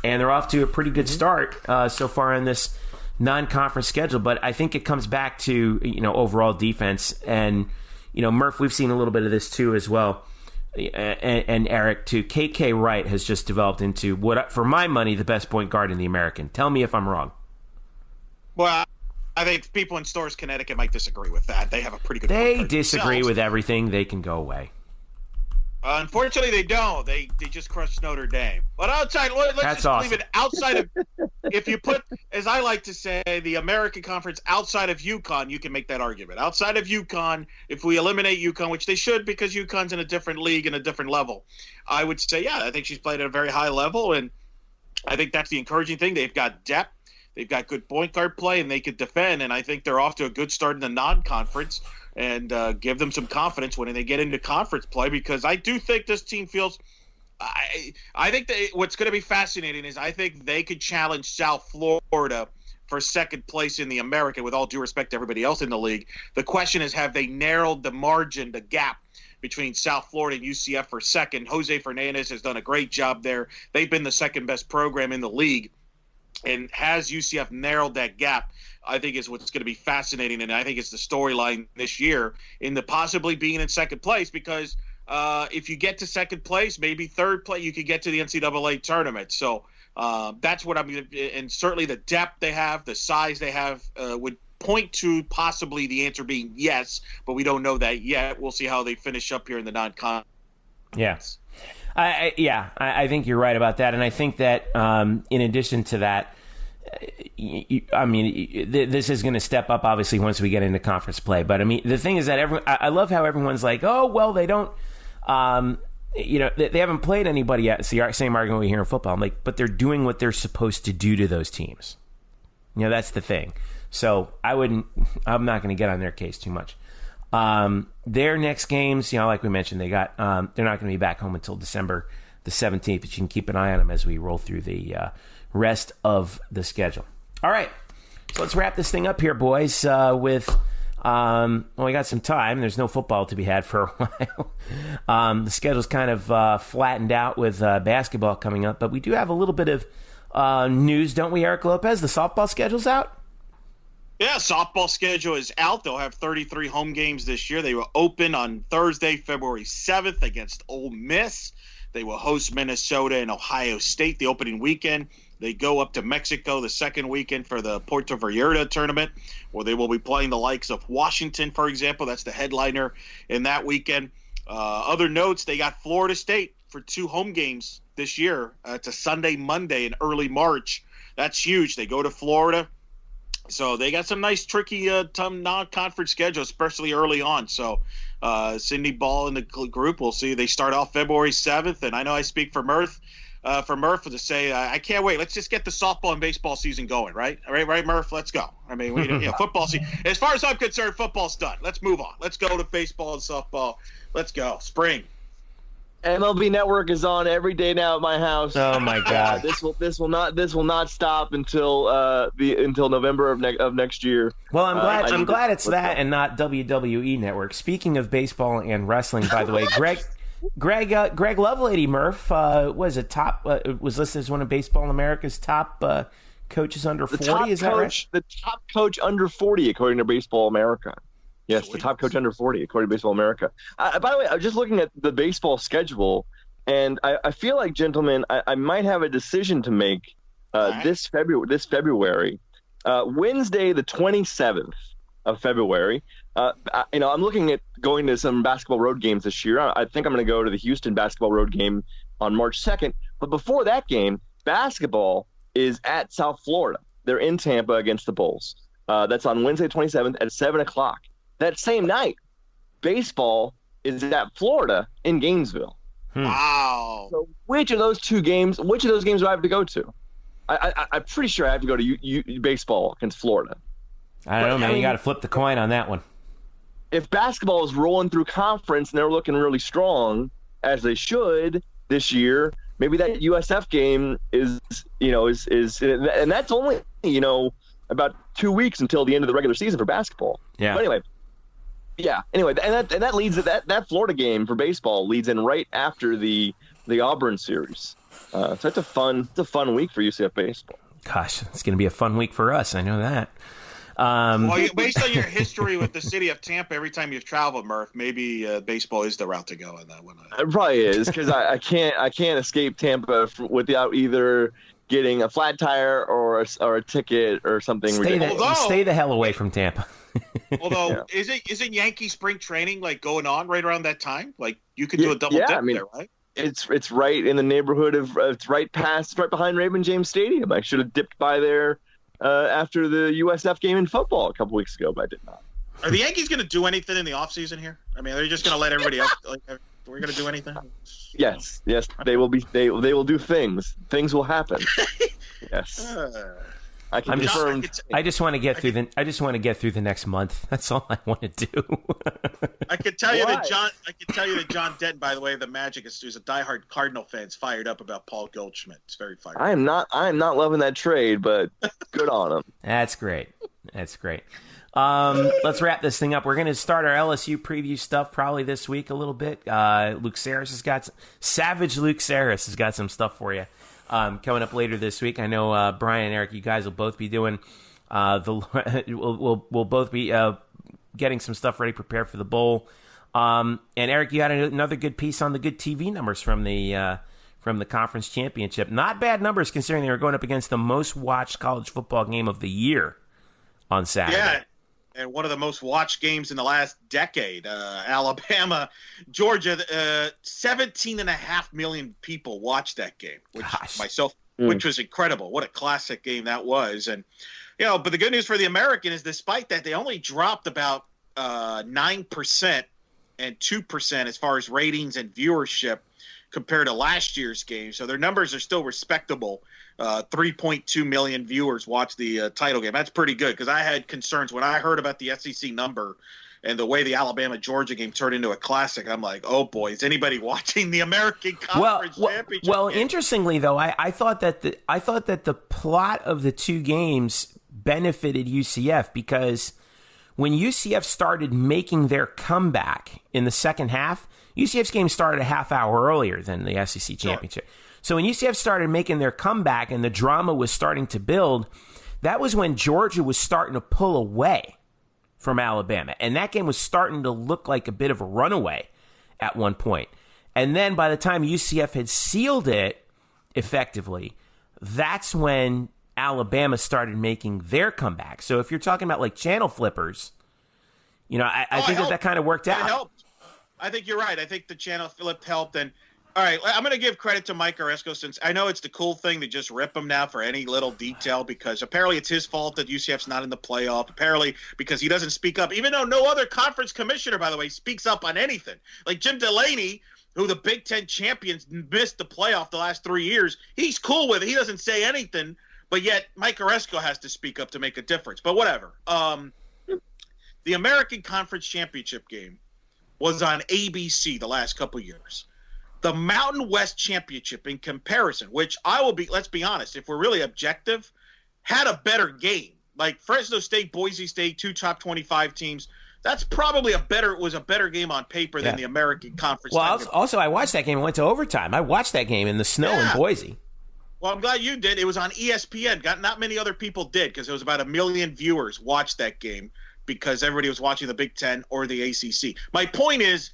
and they're off to a pretty good start so far in this non-conference schedule. But I think it comes back to overall defense, and Murph, we've seen a little bit of this too as well, and Eric too. KK Wright has just developed into what, for my money, the best point guard in the American. Tell me if I'm wrong. Well, I think people in Storrs, Connecticut might disagree with that. They have a pretty good. They disagree with everything. They can go away. Unfortunately, they don't. They just crushed Notre Dame. But outside, let's just awesome. leave it outside of. If you put, as I like to say, the American Conference outside of UConn, you can make that argument. Outside of UConn, if we eliminate UConn, which they should because UConn's in a different league and a different level, I would say, I think she's played at a very high level, and I think that's the encouraging thing. They've got depth. They've got good point guard play, and they could defend, and I think they're off to a good start in the non-conference, and give them some confidence when they get into conference play, because I do think this team feels – I think what's going to be fascinating is I think they could challenge South Florida for second place in the American, with all due respect to everybody else in the league. The question is, have they narrowed the margin, the gap between South Florida and UCF for second? Jose Fernandez has done a great job there. They've been the second-best program in the league. And has UCF narrowed that gap, I think is what's going to be fascinating, and I think it's the storyline this year in the possibly being in second place, because if you get to second place, maybe third place, you could get to the NCAA tournament. So That's what I'm going to, and certainly the depth they have, the size they have, would point to possibly the answer being yes, but we don't know that yet. We'll see how they finish up here in the non-con. Yes. I think you're right about that. And I think that in addition to that, this is going to step up, obviously, once we get into conference play. But, I mean, the thing is that I love how everyone's like, oh, well, they don't they haven't played anybody yet. It's the same argument we hear in football. I'm like, but they're doing what they're supposed to do to those teams. That's the thing. So I'm not going to get on their case too much. Their next games, like we mentioned, they're not going to be back home until December the 17th, but you can keep an eye on them as we roll through the rest of the schedule. All right. So let's wrap this thing up here, boys, with, we got some time. There's no football to be had for a while. The schedule's kind of flattened out with basketball coming up, but we do have a little bit of news, don't we, Eric Lopez? The softball schedule's out? Yeah, softball schedule is out. They'll have 33 home games this year. They will open on Thursday, February 7th against Ole Miss. They will host Minnesota and Ohio State the opening weekend. They go up to Mexico the second weekend for the Puerto Vallarta tournament, where they will be playing the likes of Washington, for example. That's the headliner in that weekend. Other notes, they got Florida State for 2 home games this year. It's a Sunday, Monday in early March. That's huge. They go to Florida. So they got some nice, tricky non-conference schedule, especially early on. So Cindy Ball and the group, we'll see. They start off February 7th, and I know I speak for Murph to say I can't wait. Let's just get the softball and baseball season going, right? Right, Murph? Let's go. I mean, football season. As far as I'm concerned, football's done. Let's move on. Let's go to baseball and softball. Let's go. Spring. MLB Network is on every day now at my house. Oh my God! This will not stop until November of next year. Well, I'm glad it's that and not WWE Network. Speaking of baseball and wrestling, by the way, Greg Lovelady Murph was listed as one of Baseball America's top coaches under 40. Is that right? The top coach under 40, according to Baseball America. Yes, the top coach under 40, according to Baseball America. By the way, I was just looking at the baseball schedule, and I feel like, gentlemen, I might have a decision to make this February. Wednesday, the 27th of February. I'm looking at going to some basketball road games this year. I think I'm going to go to the Houston basketball road game on March 2nd. But before that game, basketball is at South Florida. They're in Tampa against the Bulls. That's on Wednesday, 27th at 7 o'clock. That same night, baseball is at Florida in Gainesville. Wow. So which of those games do I have to go to? I'm pretty sure I have to go to baseball against Florida. I don't know, man. You got to flip the coin on that one. If basketball is rolling through conference and they're looking really strong, as they should this year, maybe that USF game is and that's only, about 2 weeks until the end of the regular season for basketball. Yeah. But anyway. Yeah. Anyway, and that leads that Florida game for baseball leads in right after the Auburn series. So it's a fun week for UCF baseball. Gosh, it's going to be a fun week for us. I know that. Based on your history with the city of Tampa, every time you've traveled, Murph, maybe baseball is the route to go on that one. It probably is, because I can't escape Tampa without either getting a flat tire or a ticket or something ridiculous. Stay the hell away from Tampa. Although, isn't Yankee spring training going on right around that time? Like you could do a double dip there, right? It's right in the neighborhood of it's right behind Raymond James Stadium. I should have dipped by there after the USF game in football a couple weeks ago, but I did not. Are the Yankees going to do anything in the offseason here? I mean, they're just going to let everybody else. We're going to do anything? Yes, they will be. They will do things. Things will happen. Yes. I just want to get through the next month. That's all I want to do. I can tell you that John Denton, by the way, the Magic is a diehard Cardinal fans fired up about Paul Goldschmidt. It's very fired up. I am not loving that trade, but good on him. That's great. Let's wrap this thing up. We're going to start our LSU preview stuff probably this week a little bit. Luke Saris has got some stuff for you. Coming up later this week. I know Brian and Eric, you guys will both be doing we'll both be getting some stuff ready, prepared for the bowl. And Eric, you had another good piece on the good TV numbers from the from the conference championship. Not bad numbers considering they were going up against the most watched college football game of the year on Saturday. Yeah, and one of the most watched games in the last decade. Alabama, Georgia, 17.5 million people watched that game, which was incredible. What a classic game that was. And, but the good news for the American is despite that, they only dropped about 9% and 2% as far as ratings and viewership compared to last year's game. So their numbers are still respectable. 3.2 million viewers watched the title game. That's pretty good because I had concerns when I heard about the SEC number and the way the Alabama-Georgia game turned into a classic. I'm like, oh, boy, is anybody watching the American Conference Championship? Well, interestingly, though, I thought that the plot of the two games benefited UCF because when UCF started making their comeback in the second half, UCF's game started a half hour earlier than the SEC championship. Sure. So when UCF started making their comeback and the drama was starting to build, that was when Georgia was starting to pull away from Alabama. And that game was starting to look like a bit of a runaway at one point. And then by the time UCF had sealed it effectively, that's when Alabama started making their comeback. So if you're talking about like channel flippers, I think that kind of worked out. It helped. I think you're right. I think the channel flip helped. And all right, I'm going to give credit to Mike Oresco since I know it's the cool thing to just rip him now for any little detail because apparently it's his fault that UCF's not in the playoff. Apparently because he doesn't speak up, even though no other conference commissioner, by the way, speaks up on anything. Like Jim Delaney, who the Big Ten champions missed the playoff the last 3 years, he's cool with it. He doesn't say anything, but yet Mike Oresco has to speak up to make a difference. But whatever. The American Conference Championship game was on ABC the last couple years. The Mountain West Championship in comparison, which let's be honest, if we're really objective, had a better game. Like Fresno State, Boise State, two top 25 teams. That's probably a better game on paper than the American Conference. Well, also, I watched that game and went to overtime. I watched that game in the snow in Boise. Well, I'm glad you did. It was on ESPN. Not many other people did because it was about 1 million viewers watched that game because everybody was watching the Big Ten or the ACC. My point is,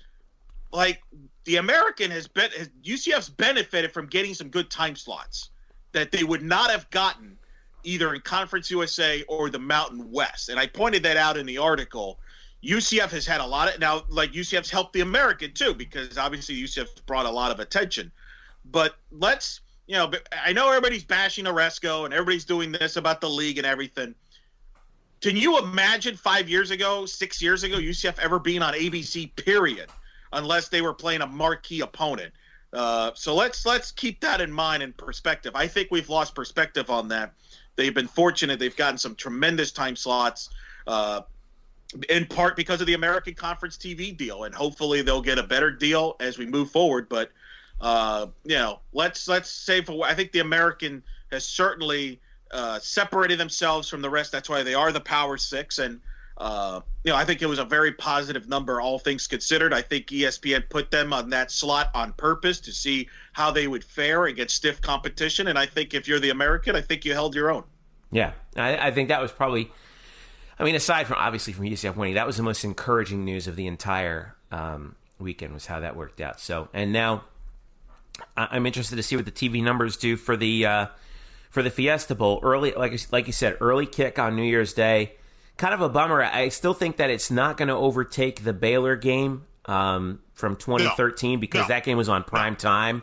like, the American UCF's benefited from getting some good time slots that they would not have gotten either in Conference USA or the Mountain West. And I pointed that out in the article. UCF has had a lot of – now, like, UCF's helped the American too because obviously UCF's brought a lot of attention. But let's – I know everybody's bashing Oresco and everybody's doing this about the league and everything. Can you imagine 5 years ago, 6 years ago, UCF ever being on ABC, period, unless they were playing a marquee opponent? So let's keep that in mind and perspective. I think we've lost perspective on that. They've been fortunate. They've gotten some tremendous time slots, in part because of the American Conference TV deal, and hopefully they'll get a better deal as we move forward. But let's say I think the American has certainly separated themselves from the rest. That's why they are the Power Six, and I think it was a very positive number, all things considered. I think ESPN put them on that slot on purpose to see how they would fare against stiff competition. And I think if you're the American, I think you held your own. Yeah, I think that was probably, aside from obviously from UCF winning, that was the most encouraging news of the entire weekend was how that worked out. So, and now I'm interested to see what the TV numbers do for the Fiesta Bowl. Early, like you said, early kick on New Year's Day. Kind of a bummer. I still think that it's not going to overtake the Baylor game from 2013 because that game was on prime time.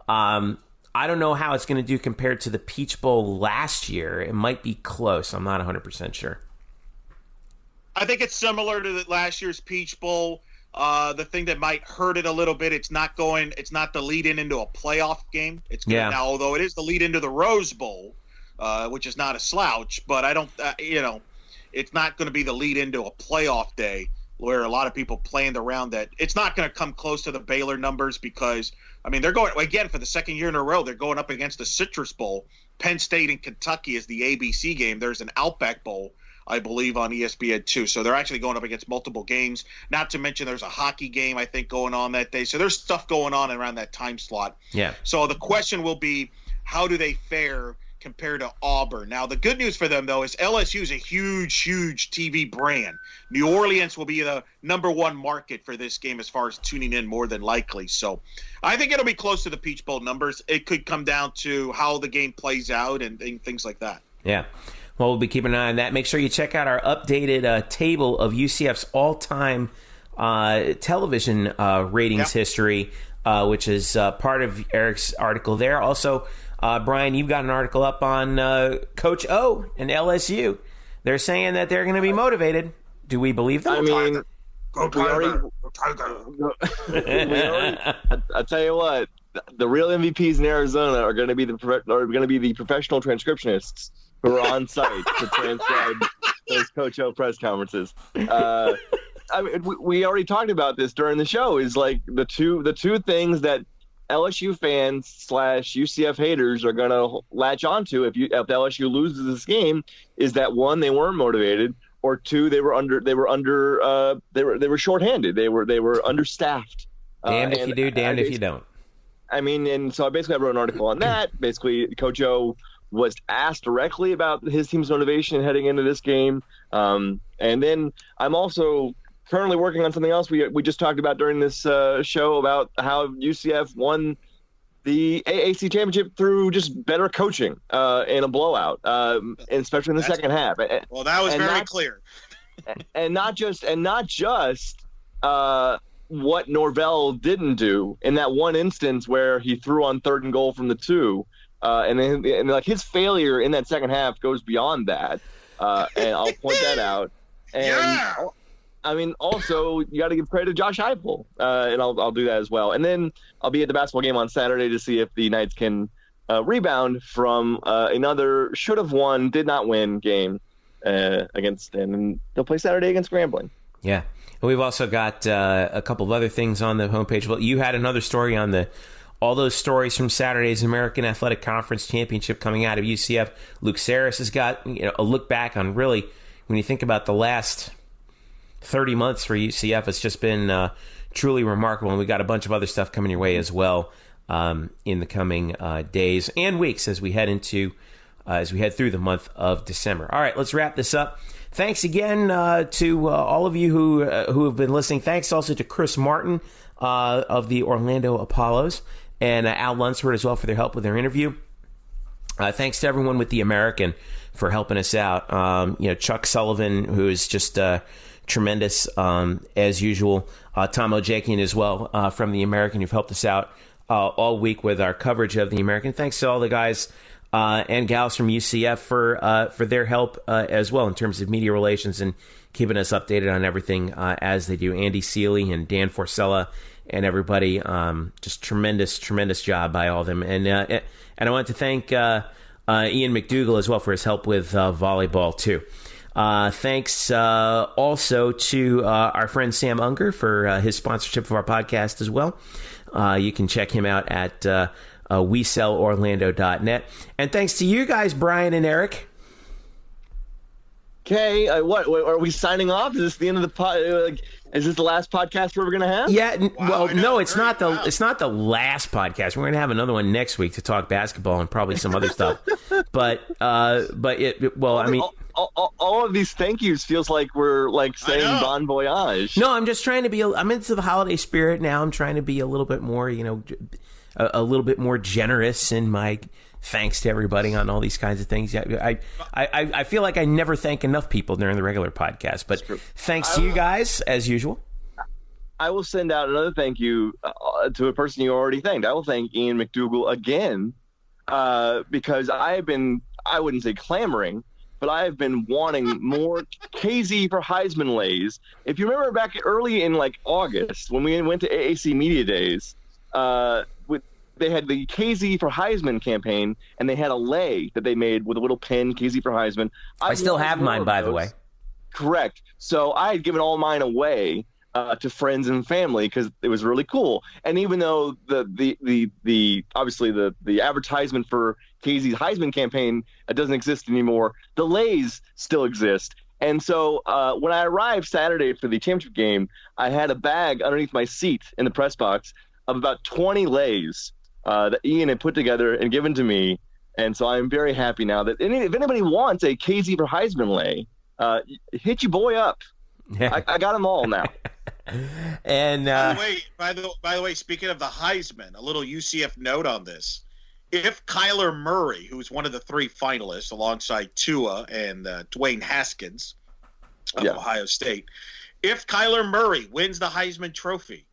I don't know how it's going to do compared to the Peach Bowl last year. It might be close. I'm not 100% sure. I think it's similar to last year's Peach Bowl. The thing that might hurt it a little bit, it's not the lead into a playoff game. It's now, although it is the lead into the Rose Bowl, which is not a slouch, but I don't, it's not going to be the lead into a playoff day where a lot of people planned around that. It's not going to come close to the Baylor numbers because, they're going, again, for the second year in a row, they're going up against the Citrus Bowl. Penn State and Kentucky is the ABC game. There's an Outback Bowl, I believe, on ESPN too. So they're actually going up against multiple games. Not to mention there's a hockey game, I think, going on that day. So there's stuff going on around that time slot. Yeah. So the question will be, how do they fare compared to Auburn. Now, the good news for them, though, is LSU is a huge, huge TV brand. New Orleans will be the number one market for this game as far as tuning in, more than likely. So I think it'll be close to the Peach Bowl numbers. It could come down to how the game plays out and things like that. Yeah. Well, we'll be keeping an eye on that. Make sure you check out our updated table of UCF's all-time television ratings history, which is part of Eric's article there. Also, Brian, you've got an article up on Coach O and LSU. They're saying that they're going to be motivated. Do we believe them? I mean, Go Tiger. I'll tell you what, the real MVPs in Arizona are going to be the professional transcriptionists who are on site to transcribe those Coach O press conferences. I mean, we already talked about this during the show. Is like the two things that LSU fans / UCF haters are going to latch onto if LSU loses this game is that, one, they weren't motivated, or two, they were shorthanded. They were understaffed. Damned if you do, damned if you don't. I mean, and so I wrote an article on that. Basically, Coach O was asked directly about his team's motivation heading into this game. And then I'm also currently working on something else we just talked about during this show about how UCF won the AAC championship through just better coaching in a blowout, and especially in the second half. Well, that was very clear. And not just what Norvell didn't do in that one instance where he threw on 3rd and goal from the 2. And like his failure in that second half goes beyond that. And I'll point that out. And I mean, also, you got to give credit to Josh Heupel, and I'll do that as well. And then I'll be at the basketball game on Saturday to see if the Knights can rebound from another should-have-won, did-not-win game against them. And they'll play Saturday against Grambling. Yeah. And we've also got a couple of other things on the homepage. Well, you had another story on all those stories from Saturday's American Athletic Conference Championship coming out of UCF. Luke Saris has got a look back on, really, when you think about the last 30 months for UCF, it's just been truly remarkable, and we got a bunch of other stuff coming your way as well in the coming days and weeks as we head through the month of December. All right, let's wrap this up. Thanks again to all of you who have been listening. Thanks also to Chris Martin of the Orlando Apollos and Al Lunsford as well for their help with their interview. Thanks to everyone with the American for helping us out. Chuck Sullivan, who is just tremendous as usual. Tom Ojakian as well from the American, who've helped us out all week with our coverage of the American. Thanks to all the guys and gals from UCF for their help as well in terms of media relations and keeping us updated on everything as they do. Andy Seeley and Dan Forcella and everybody, just tremendous job by all of them. And I want to thank Ian McDougall as well for his help with volleyball too. Thanks also to our friend Sam Unger for his sponsorship of our podcast as well. You can check him out at WeSellOrlando.net. And thanks to you guys, Brian and Eric. Okay, what are we signing off? Is this the end of the pod? Is this the last podcast we're going to have? Yeah, no, it's not the last podcast. We're going to have another one next week to talk basketball and probably some other stuff. But I mean, all of these thank yous feels like we're like saying bon voyage. No, I'm just trying to be. I'm into the holiday spirit now. I'm trying to be a little bit more, a little bit more generous in my thanks to everybody on all these kinds of things. I feel like I never thank enough people during the regular podcast, but thanks to you guys as usual. I will send out another thank you to a person you already thanked. I will thank Ian McDougall again because I wouldn't say clamoring, but I have been wanting more KZ for Heisman lays. If you remember back early in like August when we went to AAC Media Days, they had the KZ for Heisman campaign, and they had a lay that they made with a little pin, KZ for Heisman. I still have mine, by the way. Correct. So I had given all mine away to friends and family because it was really cool. And even though the obviously the advertisement for KZ's Heisman campaign doesn't exist anymore, the lays still exist. And so when I arrived Saturday for the championship game, I had a bag underneath my seat in the press box of about 20 lays that Ian had put together and given to me And so I'm very happy now that if anybody wants a KZ for Heisman lay, hit your boy up. I got them all now. And by the way, speaking of the Heisman, a little UCF note on this. If Kyler Murray, who's one of the 3 finalists alongside Tua and Dwayne Haskins of Ohio State, if Kyler Murray wins the Heisman Trophy,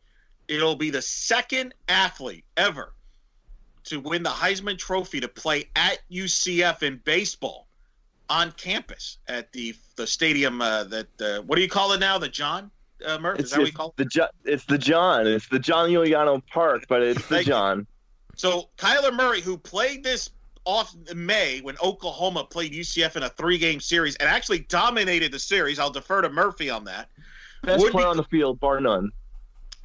it'll be the second athlete ever to win the Heisman Trophy to play at UCF in baseball on campus at the stadium what do you call it now? The John? Murph, is that what you call it? It's the John. It's the John Iuliano Park, but it's the John. So Kyler Murray, who played this off in May when Oklahoma played UCF in a 3-game series and actually dominated the series, I'll defer to Murphy on that. Best player on the field, bar none.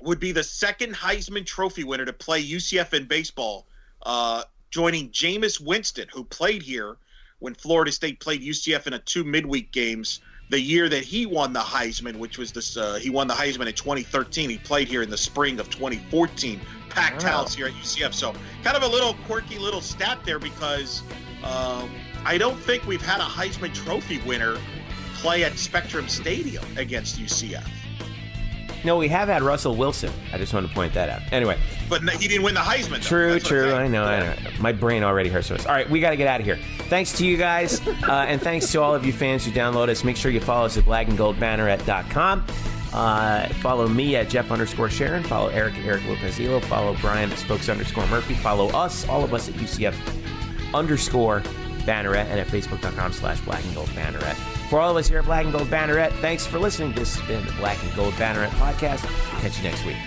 Would be the second Heisman Trophy winner to play UCF in baseball, joining Jameis Winston, who played here when Florida State played UCF in 2 midweek games the year that he won the Heisman, which was he won the Heisman in 2013. He played here in the spring of 2014. Packed house here at UCF. So kind of a little quirky little stat there because I don't think we've had a Heisman Trophy winner play at Spectrum Stadium against UCF. No, we have had Russell Wilson. I just want to point that out. Anyway. But he didn't win the Heisman, though. True. I know. My brain already hurts. All right, we got to get out of here. Thanks to you guys, and thanks to all of you fans who download us. Make sure you follow us at blackandgoldbanneret.com. Follow me at Jeff_Sharon. Follow Eric Lopezillo. Follow Brian at Spokes_Murphy. Follow us, all of us at UCF_Banneret and at Facebook.com/blackandgoldbanneret. For all of us here at Black and Gold Banneret, thanks for listening. This has been the Black and Gold Banneret podcast. We'll catch you next week.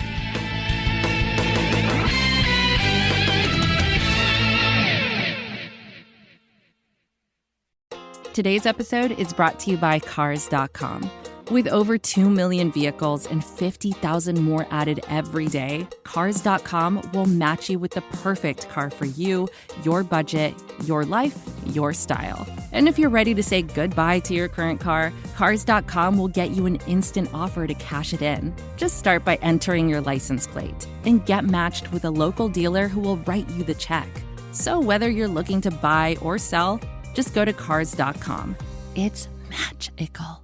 Today's episode is brought to you by Cars.com. With over 2 million vehicles and 50,000 more added every day, Cars.com will match you with the perfect car for you, your budget, your life, your style. And if you're ready to say goodbye to your current car, Cars.com will get you an instant offer to cash it in. Just start by entering your license plate and get matched with a local dealer who will write you the check. So whether you're looking to buy or sell, just go to Cars.com. It's magical.